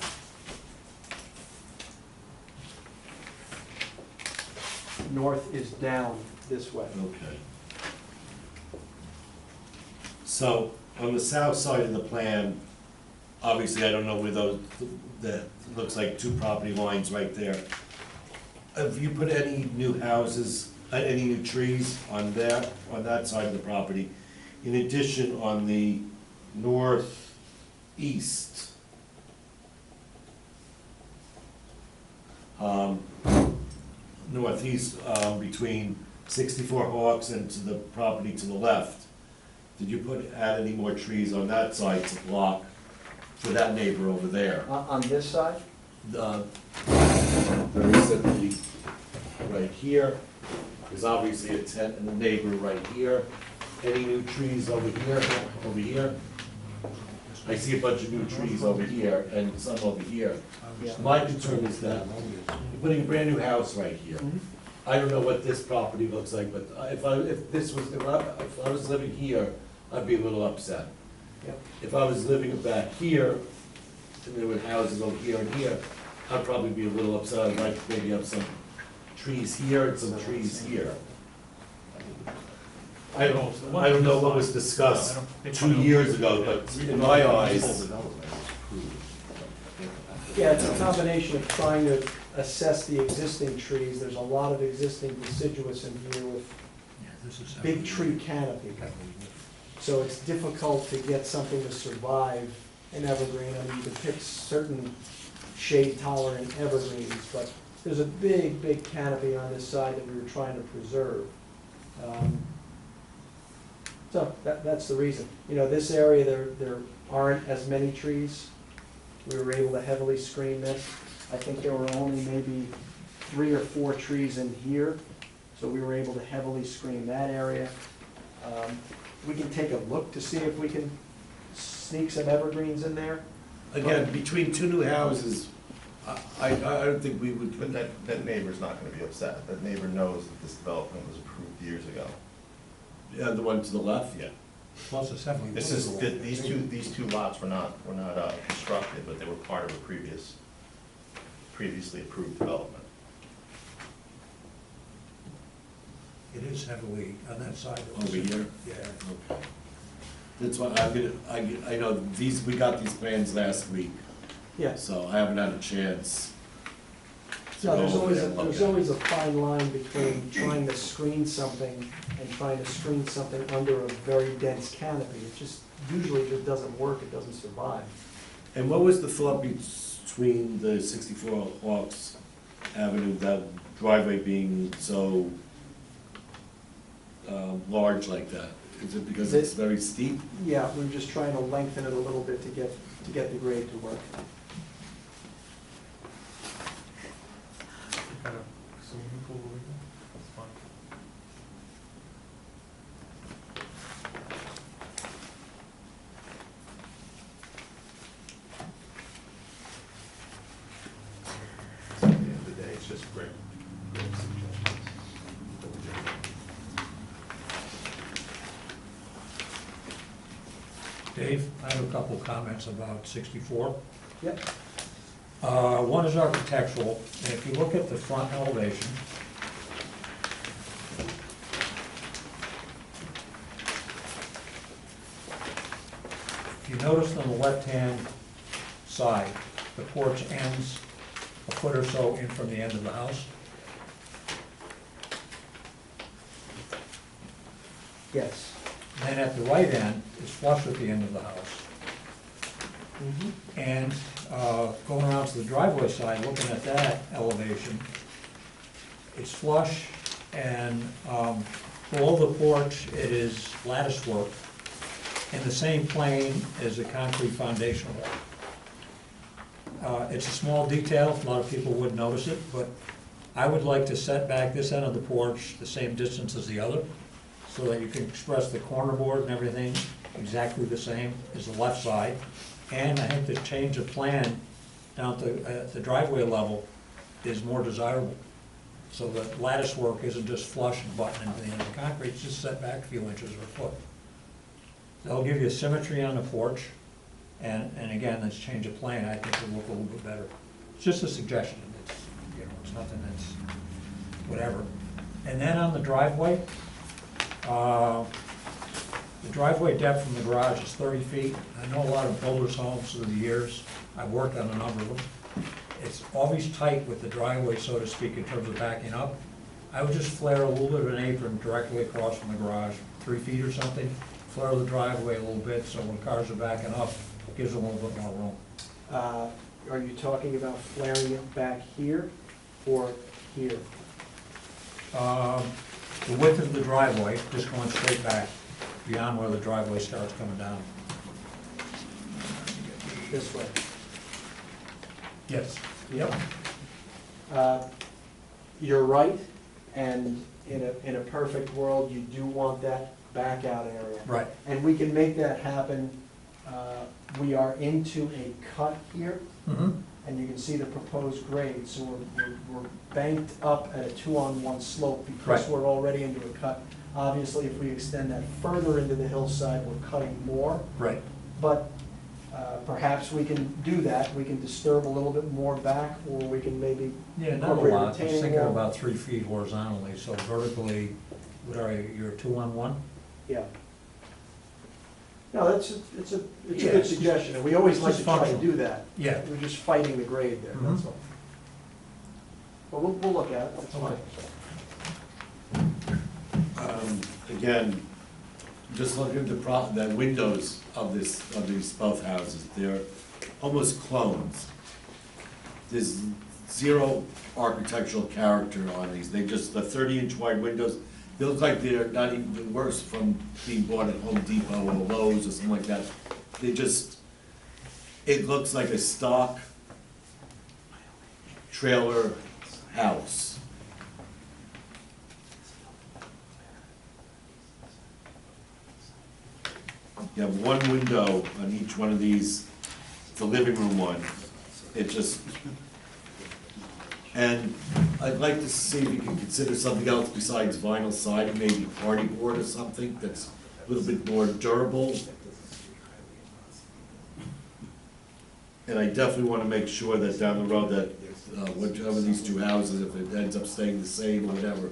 North is down this way. Okay. So, on the south side of the plan, obviously, I don't know where those, that looks like two property lines right there. Have you put any new houses, any new trees on that side of the property? In addition, on the northeast, between 64 Hawks and to the property to the left, did you add any more trees on that side to block for that neighbor over there? On this side? There is right here, there's obviously a tent and a neighbor right here. Any new trees over here, over here? I see a bunch of new trees over here and some over here. Yeah. My concern is that you're putting a brand new house right here. I don't know what this property looks like, but if I was living here, I'd be a little upset. Yep. If I was living back here, and there were houses over here and here, I'd probably be a little upset. I'd like to maybe have some trees here and some trees here. I don't know what was discussed 2 years ago, but in my eyes, Yeah, it's a combination of trying to assess the existing trees. There's a lot of existing deciduous in here with big tree canopy. So it's difficult to get something to survive in evergreen. I mean, you can pick certain shade tolerant evergreens, but there's a big, big canopy on this side that we were trying to preserve. So that's the reason. You know, this area, there aren't as many trees. We were able to heavily screen this. I think there were only maybe 3 or 4 trees in here, so we were able to heavily screen that area. We can take a look to see if we can sneak some evergreens in there. Again, between two new houses, I don't think we would. But that neighbor's not gonna be upset. That neighbor knows that this development was approved years ago. Yeah, the one to the left? Yeah. Plus it's heavily. This is, these two lots were not constructed, but they were part of a previously approved development. It is heavily on that side. Over here? Yeah. Okay. That's why I know these, we got these plans last week, Yes. so I haven't had a chance. to No, go there's over always, there and look there's at it. always a fine line between trying to screen something and trying to screen something under a very dense canopy. It just, usually it doesn't work, it doesn't survive. And what was the thought between the 64 Hawks Avenue, that driveway being so large like that? Is it because it's very steep? Yeah, we're just trying to lengthen it a little bit to get the grade to work. Kind of swimming pool over here. That's fine. So at the end of the day, it's just great suggestions. Dave, I have a couple comments about 64. Yep. One is architectural, and if you look at the front elevation, if you notice on the left-hand side, the porch ends a foot or so in from the end of the house. Yes. Then at the right end, it's flush with the end of the house. And going around to the driveway side, looking at that elevation, it's flush, and below the porch, it is lattice work in the same plane as the concrete foundation wall. It's a small detail, a lot of people wouldn't notice it, but I would like to set back this end of the porch the same distance as the other, so that you can express the corner board and everything exactly the same as the left side. And I think the change of plan down to the driveway level is more desirable. So that lattice work isn't just flush and button into the end of the concrete, it's just set back a few inches or a foot. That'll give you symmetry on the porch, and again, this change of plan, I think will look a little bit better. It's just a suggestion, it's, you know, it's nothing that's whatever. And then on the driveway, the driveway depth from the garage is 30 feet. I know a lot of builders' homes through the years. I've worked on a number of them. It's always tight with the driveway, so to speak, in terms of backing up. I would just flare a little bit of an apron directly across from the garage, 3 feet or something. Flare the driveway a little bit, so when cars are backing up, it gives them a little bit more room. Are you talking about flaring it back here or here? The width of the driveway, just going straight back beyond where the driveway starts coming down. This way? Yes. Yep. You're right, and in a perfect world, you do want that back out area. Right. And we can make that happen. We are into a cut here, Mm-hmm. and you can see the proposed grade, so we're banked up at a 2-on-1 slope because Right. we're already into a cut. Obviously, if we extend that further into the hillside, we're cutting more, Right. but perhaps we can do that. We can disturb a little bit more back, or we can maybe Yeah, not a incorporate lot, I was retaining thinking wall. about 3 feet horizontally, so vertically, what are you, you're 2-on-1? Yeah. No, it's a Yeah, good it's suggestion, and we always it's like to just try to functional. do that. Yeah. We're just fighting the grade there, that's Mhm. all. But we'll look at it, that's fine. Again, just looking at the windows of these both houses, they're almost clones. There's zero architectural character on these, they just, the 30-inch wide windows, they look like they're not even worse from being bought at Home Depot or Lowe's or something like that. They just, it looks like a stock trailer house. you have one window on each one of these, the living room one. It just, and I'd like to see if you can consider something else besides vinyl siding, maybe party board or something that's a little bit more durable. And I definitely want to make sure that down the road that whichever of these two houses, if it ends up staying the same or whatever,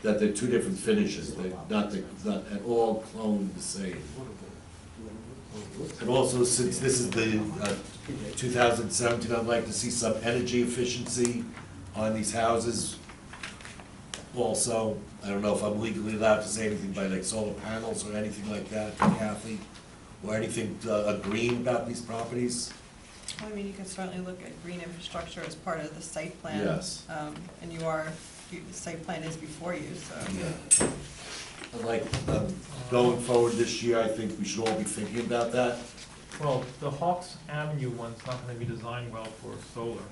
that they're two different finishes, they're not at all cloned the same. And also, since this is the 2017, I'd like to see some energy efficiency on these houses. Also, I don't know if I'm legally allowed to say anything by like solar panels or anything like that, Kathy, or anything green about these properties. Well, I mean, you can certainly look at green infrastructure as part of the site plan. Yes. And the site plan is before you, so. Yeah. I'd like, going forward this year, I think we should all be thinking about that. Well, the Hawks Avenue one's not gonna be designed well for solar.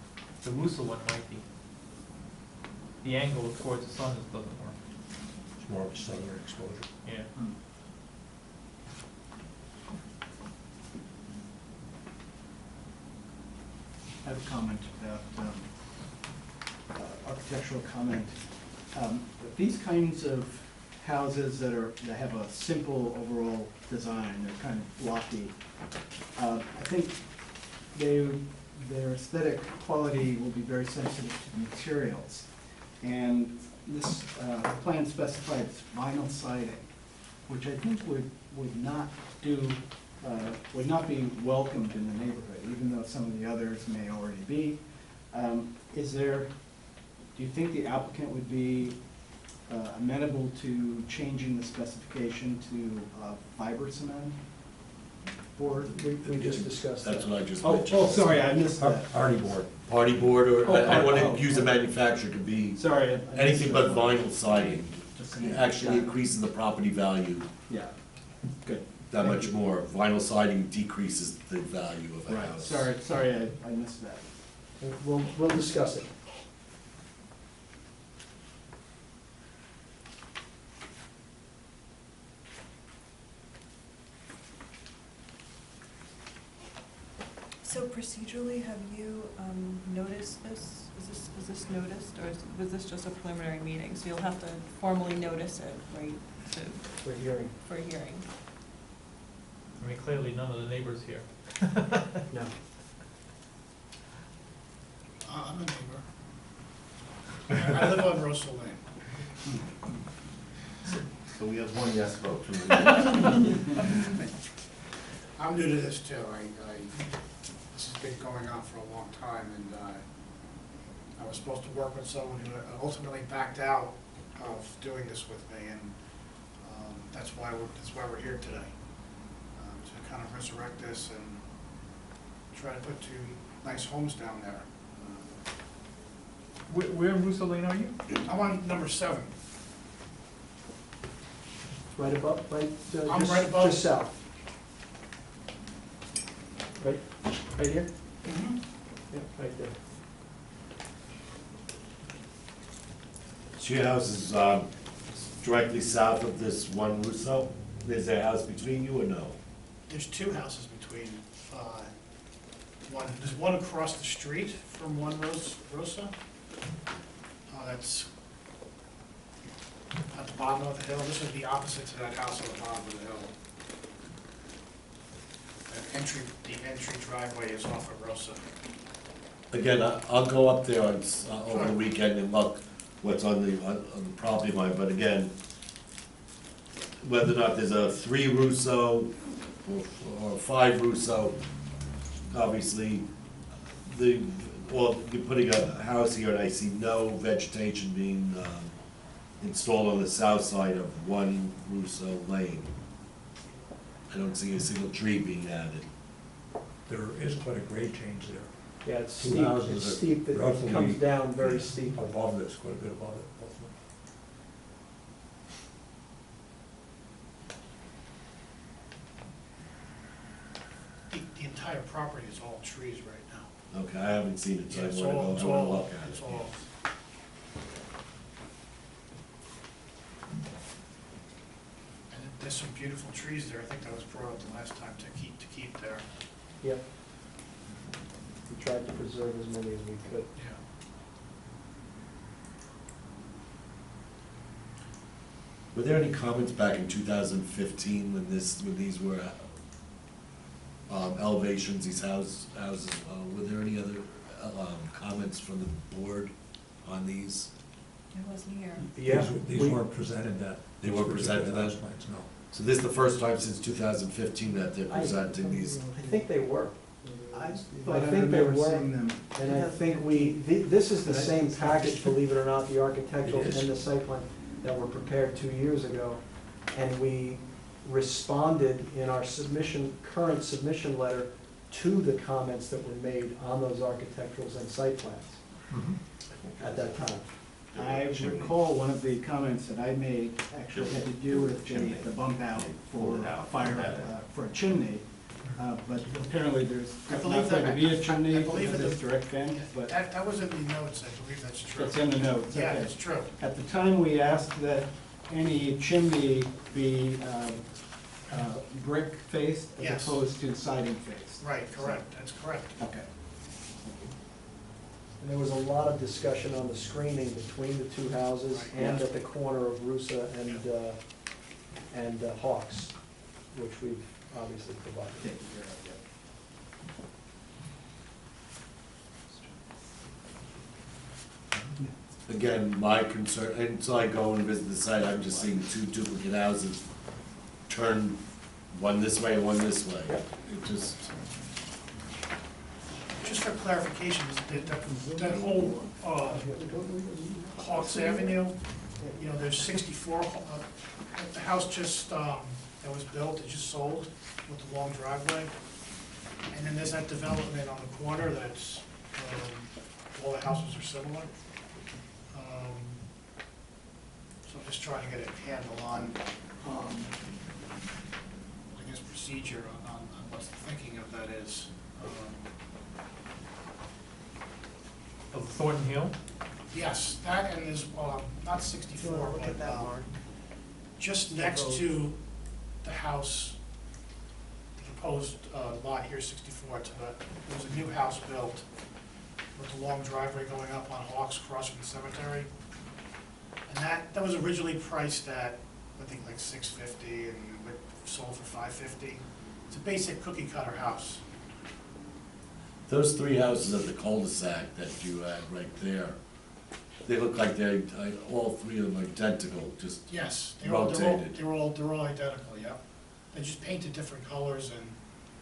The Russo one might be. The angle towards the sun doesn't work. It's more of a southern exposure. Yeah. I have a comment about, architectural comment. These kinds of houses that have a simple overall design, they're kind of blocky, I think their aesthetic quality will be very sensitive to the materials. And this plan specifies vinyl siding, which I think would not be welcomed in the neighborhood, even though some of the others may already be. Do you think the applicant would be amenable to changing the specification to fiber cement board? We just discussed that. That's what I just Oh, mentioned. sorry, I missed that. Party board. Party board, or Oh, I want oh, to use a manufacturer, could be Sorry. I missed anything but that. vinyl siding. Just a minute. Actually Yeah. increasing the property value Yeah, good. that Thank much you. more. Vinyl siding decreases the value of a Right, house. sorry, I missed that. We'll discuss it. So procedurally, have you noticed this? Was this noticed, or was this just a preliminary meeting? So you'll have to formally notice it, right, We're hearing. for a hearing? I mean, clearly none of the neighbors here. No. I'm a neighbor. I live on Russell Lane. So we have one yes vote from the. I'm new to this too. This has been going on for a long time, and I was supposed to work with someone who ultimately backed out of doing this with me, and that's why we're here today, to kind of resurrect this and try to put two nice homes down there. Where in Russo Lane are you? I'm on number 7. Right above, I'm just, right above. just south. Right here? Mhm. Yeah, right there. So your house is directly south of this one Russo? Is there a house between you or no? There's 2 houses between, there's one across the street from one Rosa. That's at the bottom of the hill. This would be opposite to that house on the bottom of the hill. The entry driveway is off of Rosa. Again, I'll go up there over Sure. the weekend and look what's on the property line, but again, whether or not there's a 3 Russo or 5 Russo, obviously, you're putting a house here and I see no vegetation being installed on the south side of one Russo Lane. I don't see a single tree being added. There is quite a grade change there. Yeah, it's Two steep, houses it's are steep, it roughly comes down very steep. Above this, quite a bit above it, both of them. The entire property is all trees right now. Okay, I haven't seen it, so Yeah, I it's wanna all- go, it's I wanna all- look at it's it. all- And this some beautiful trees there, I think that was brought up the last time, to keep there. Yep. We tried to preserve as many as we could. Yeah. Were there any comments back in 2015 when these were elevations, these houses? Were there any other comments from the board on these? I wasn't here. Yeah. These we- weren't presented that. They weren't presented those then? plans, no. So this is the first time since 2015 that they're I- presenting these? I think they were. I I thought I think they remember were, seeing them. and I think this is the same package, believe it or not, the architectural It is. and the site plan that were prepared 2 years ago. And we responded in our current submission letter to the comments that were made on those architecturals and site plans at that time. I recall one of the comments that I made actually had to do with the bump out for fire, for a chimney. But apparently there's I not believe going to that- be a chimney I believe with that this direct vent, but That was in the notes, I believe that's true. it's in the notes. Yeah, okay. it's true. At the time, we asked that any chimney be brick faced as Yes. opposed to siding faced. Right, correct, that's correct. Okay. And there was a lot of discussion on the screening between the two houses Right. and at the corner of Rusa and Hawks, which we've obviously provided. Taken care of, Again, my concern, until I go and visit the site, I'm just seeing two duplicate houses turn one this way and one this way. Yep. It just, Just for clarification, that whole Hawks Avenue, you know, there's 64, the house just, that was built, it just sold with the long driveway. And then there's that development on the corner that's, all the houses are similar. So I'm just trying to get a handle on, I guess, procedure on what the thinking of that is. Of Thornton Hill? Yes, that and there's, not 64, You wanna look at but that, Mark? just next to the house, the proposed lot here, 64, to there's a new house built with a long driveway going up on Hawks across from the cemetery. And that was originally priced at, I think, like $650 and it sold for $550. It's a basic cookie cutter house. those three houses at the cul-de-sac that you had right there, they look like they're, all three of them identical, just Yes, rotated. they're all identical, yeah. They just painted different colors and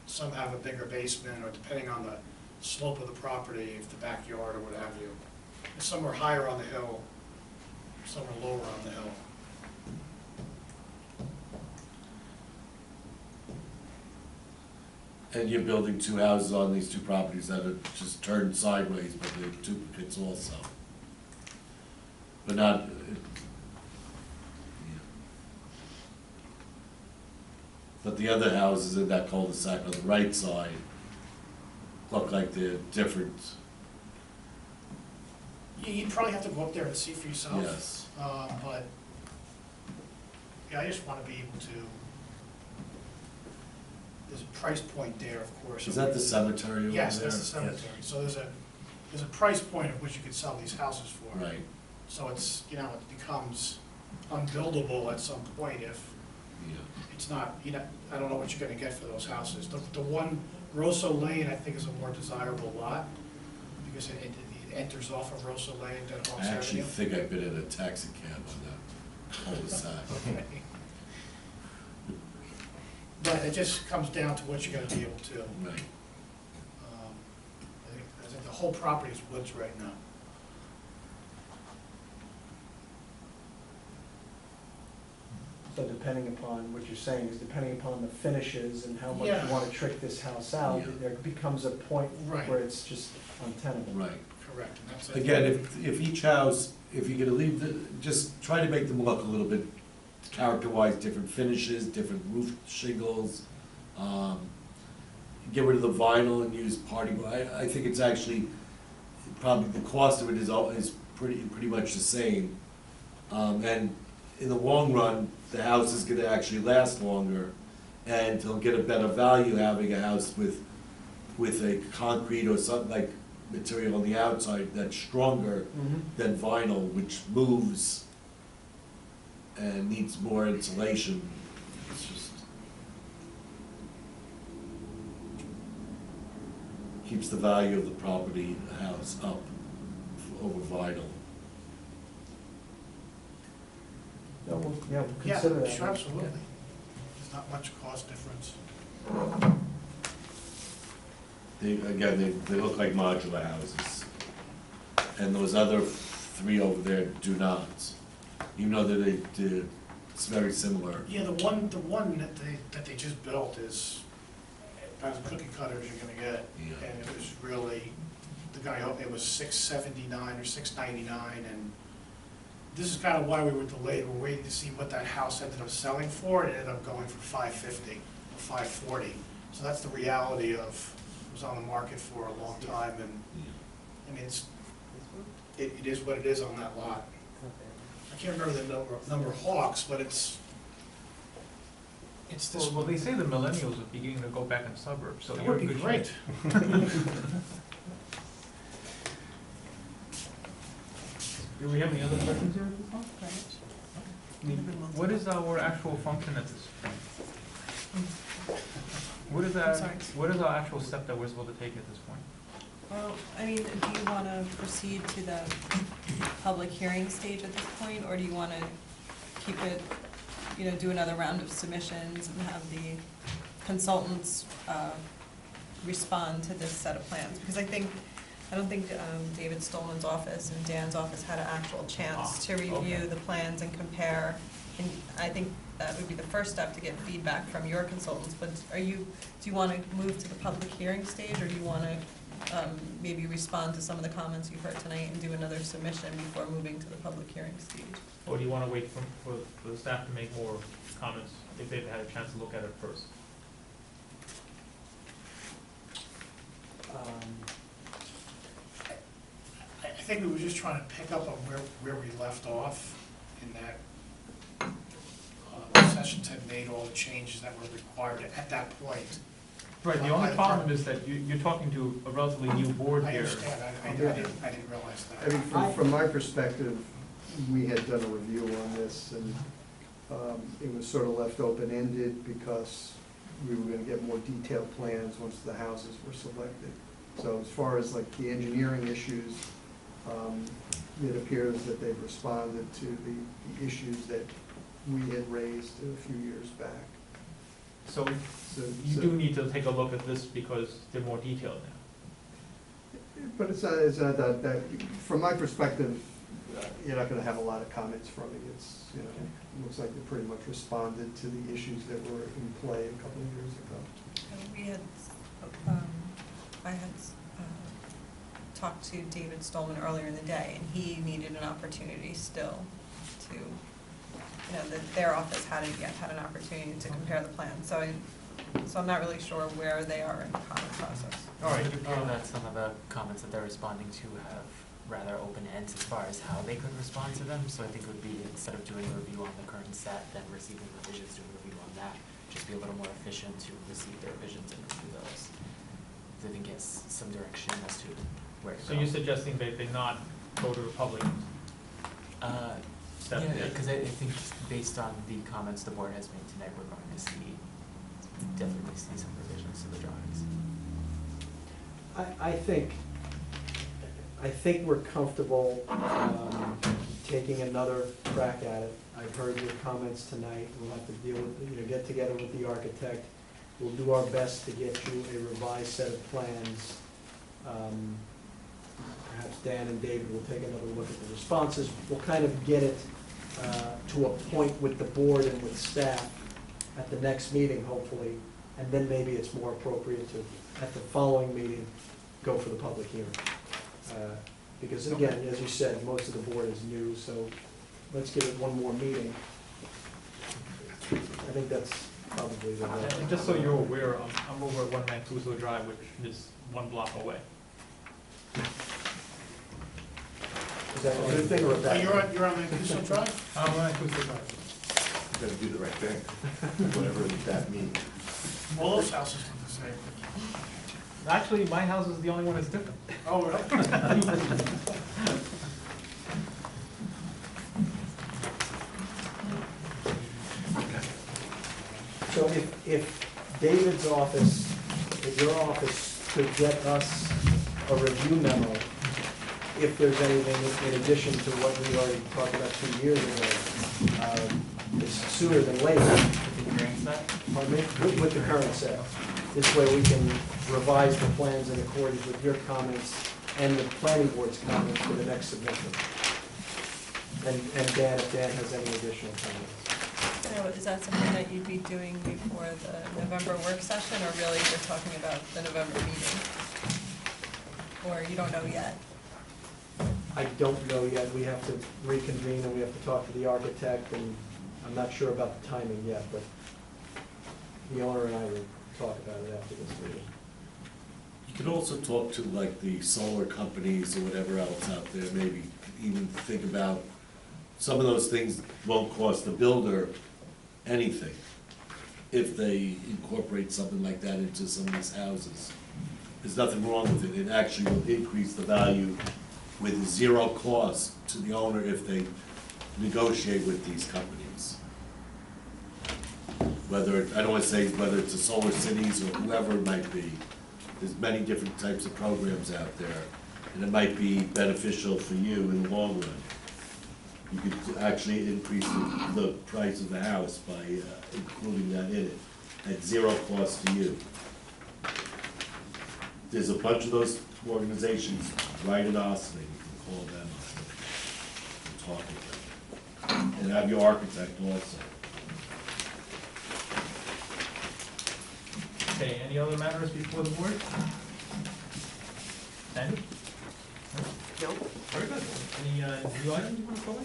some have a bigger basement or depending on the slope of the property, if the backyard or what have you. And some are higher on the hill, some are lower on the hill. And you're building two houses on these two properties that are just turned sideways, but they're duplicates also. But not, but the other houses in that cul-de-sac on the right side look like they're different. You'd probably have to go up there and see for yourself. Yes. But, yeah, I just want to be able to, there's a price point there, of course. Is that the cemetery over there? Yes, that's the cemetery. So there's a price point at which you could sell these houses for. Right. So it's, you know, it becomes unbuildable at some point if Yeah. it's not, you know, I don't know what you're gonna get for those houses. The one, Rosso Lane, I think is a more desirable lot because it enters off of Rosso Lane, then Hawks I Avenue. actually think I've been in a taxi cab on that cul-de-sac. Okay. But it just comes down to what you're gonna be able to. Right. I think the whole property is woods right now. So depending upon, what you're saying is depending upon the finishes and how much Yeah. you want to trick this house out, Yeah. there becomes a point Right. where it's just untenable. Right. Correct, and that's. Again, if each house, if you're gonna leave the, just try to make them look a little bit character-wise, different finishes, different roof shingles. Get rid of the vinyl and use party, I think it's actually, probably the cost of it is pretty much the same. And in the long run, the house is gonna actually last longer, and he'll get a better value having a house with a concrete or something like material on the outside that's stronger than vinyl, which moves and needs more insulation. It's just keeps the value of the property, the house up over vinyl. Yeah, we'll Yeah, consider that. sure, absolutely. There's not much cost difference. They look like modular houses. And those other three over there do not. Even though it's very similar. Yeah, the one that they just built is about as cookie cutter as you're gonna get. Yeah. And it was really, the guy, it was $679 or $699, and this is kind of why we were delayed. We're waiting to see what that house ended up selling for. It ended up going for $550 or $540. So that's the reality of, it was on the market for a long time, and I mean, it is what it is on that lot. I can't remember the number of hawks, but it's this Well, they say the millennials are beginning to go back in suburbs, so That you're would in be good great. shape. Do we have any other questions here? I mean, what is our actual function at this point? What is our actual step that we're supposed to take at this point? Well, I mean, do you want to proceed to the public hearing stage at this point, or do you want to keep it, do another round of submissions and have the consultants respond to this set of plans? Because I don't think David Stolman's office and Dan's office had an actual chance to review the plans and compare. And I think that would be the first step to get feedback from your consultants. But do you want to move to the public hearing stage, or do you want to maybe respond to some of the comments you've heard tonight and do another submission before moving to the public hearing stage? Or do you want to wait for the staff to make more comments if they've had a chance to look at it first? I think we were just trying to pick up on where we left off in that Sessions had made all the changes that were required at that point. Right, the only problem is that you're talking to a relatively new board I here. understand, I didn't realize I that. mean, from my perspective, we had done a review on this, and it was sort of left open-ended because we were gonna get more detailed plans once the houses were selected. So as far as like the engineering issues, it appears that they've responded to the issues that we had raised a few years back. So So- you so- do need to take a look at this because they're more detailed now. But it's not that, from my perspective, you're not gonna have a lot of comments from me. It's, it looks like they pretty much responded to the issues that were in play a couple of years ago. We had, I had talked to David Stolman earlier in the day, and he needed an opportunity still to, that their office hadn't yet had an opportunity to compare the plans. So I'm not really sure where they are in the comment process. All right. It would appear that some of the comments that they're responding to have rather open ends as far as how they could respond to them. So I think it would be, instead of doing a review on the current set, then receiving revisions, doing a review on that, just be a little more efficient to receive their revisions and review those. So I think it's some direction as to where to go. So you're suggesting that they not go to the public step? Yeah, because I think just based on the comments the board has made tonight, we're going to definitely see some revisions to the drawings. I think we're comfortable taking another crack at it. I've heard your comments tonight. We'll have to deal with, get together with the architect. We'll do our best to get you a revised set of plans. Perhaps Dan and David will take another look at the responses. We'll kind of get it to a point with the board and with staff at the next meeting, hopefully, and then maybe it's more appropriate to, at the following meeting, go for the public hearing. Because again, as you said, most of the board is new, so let's give it one more meeting. I think that's probably the way. And just so you're aware, I'm over at 1 Mancuso Drive, which is 1 block away. Is that a good thing or a bad thing? You're on Mancuso Drive? I'm on Acoustic Drive. Gotta do the right thing, whatever that means. All those houses look the same. Actually, my house is the only one that's different. Oh, really? So if David's office, if your office could get us a review memo, if there's anything in addition to what we already talked about 2 years ago, it's sooner than later. The hearing set? Pardon me? With the current set. This way we can revise the plans in accordance with your comments and the planning board's comments for the next submission. And Dan, if Dan has any additional comments. So is that something that you'd be doing before the November work session, or really you're talking about the November meeting? Or you don't know yet? I don't know yet. We have to reconvene and we have to talk to the architect, and I'm not sure about the timing yet, but the owner and I will talk about it after this meeting. You could also talk to like the solar companies or whatever else out there, maybe even think about, some of those things won't cost the builder anything if they incorporate something like that into some of these houses. There's nothing wrong with it. It actually will increase the value with zero cost to the owner if they negotiate with these companies. Whether, I don't want to say whether it's the Solar Cities or whoever it might be, there's many different types of programs out there, and it might be beneficial for you in the long run. You could actually increase the price of the house by including that in it, at zero cost to you. There's a bunch of those organizations right in Austin, you can call them and talk with them. And have your architect also. Okay, any other matters before the board? Sandy? No? Very good. Any new items you want to cover?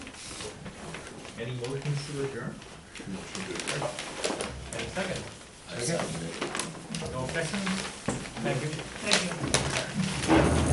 Any motions to adjourn? Any second? I second it. No objections? Thank you. Thank you.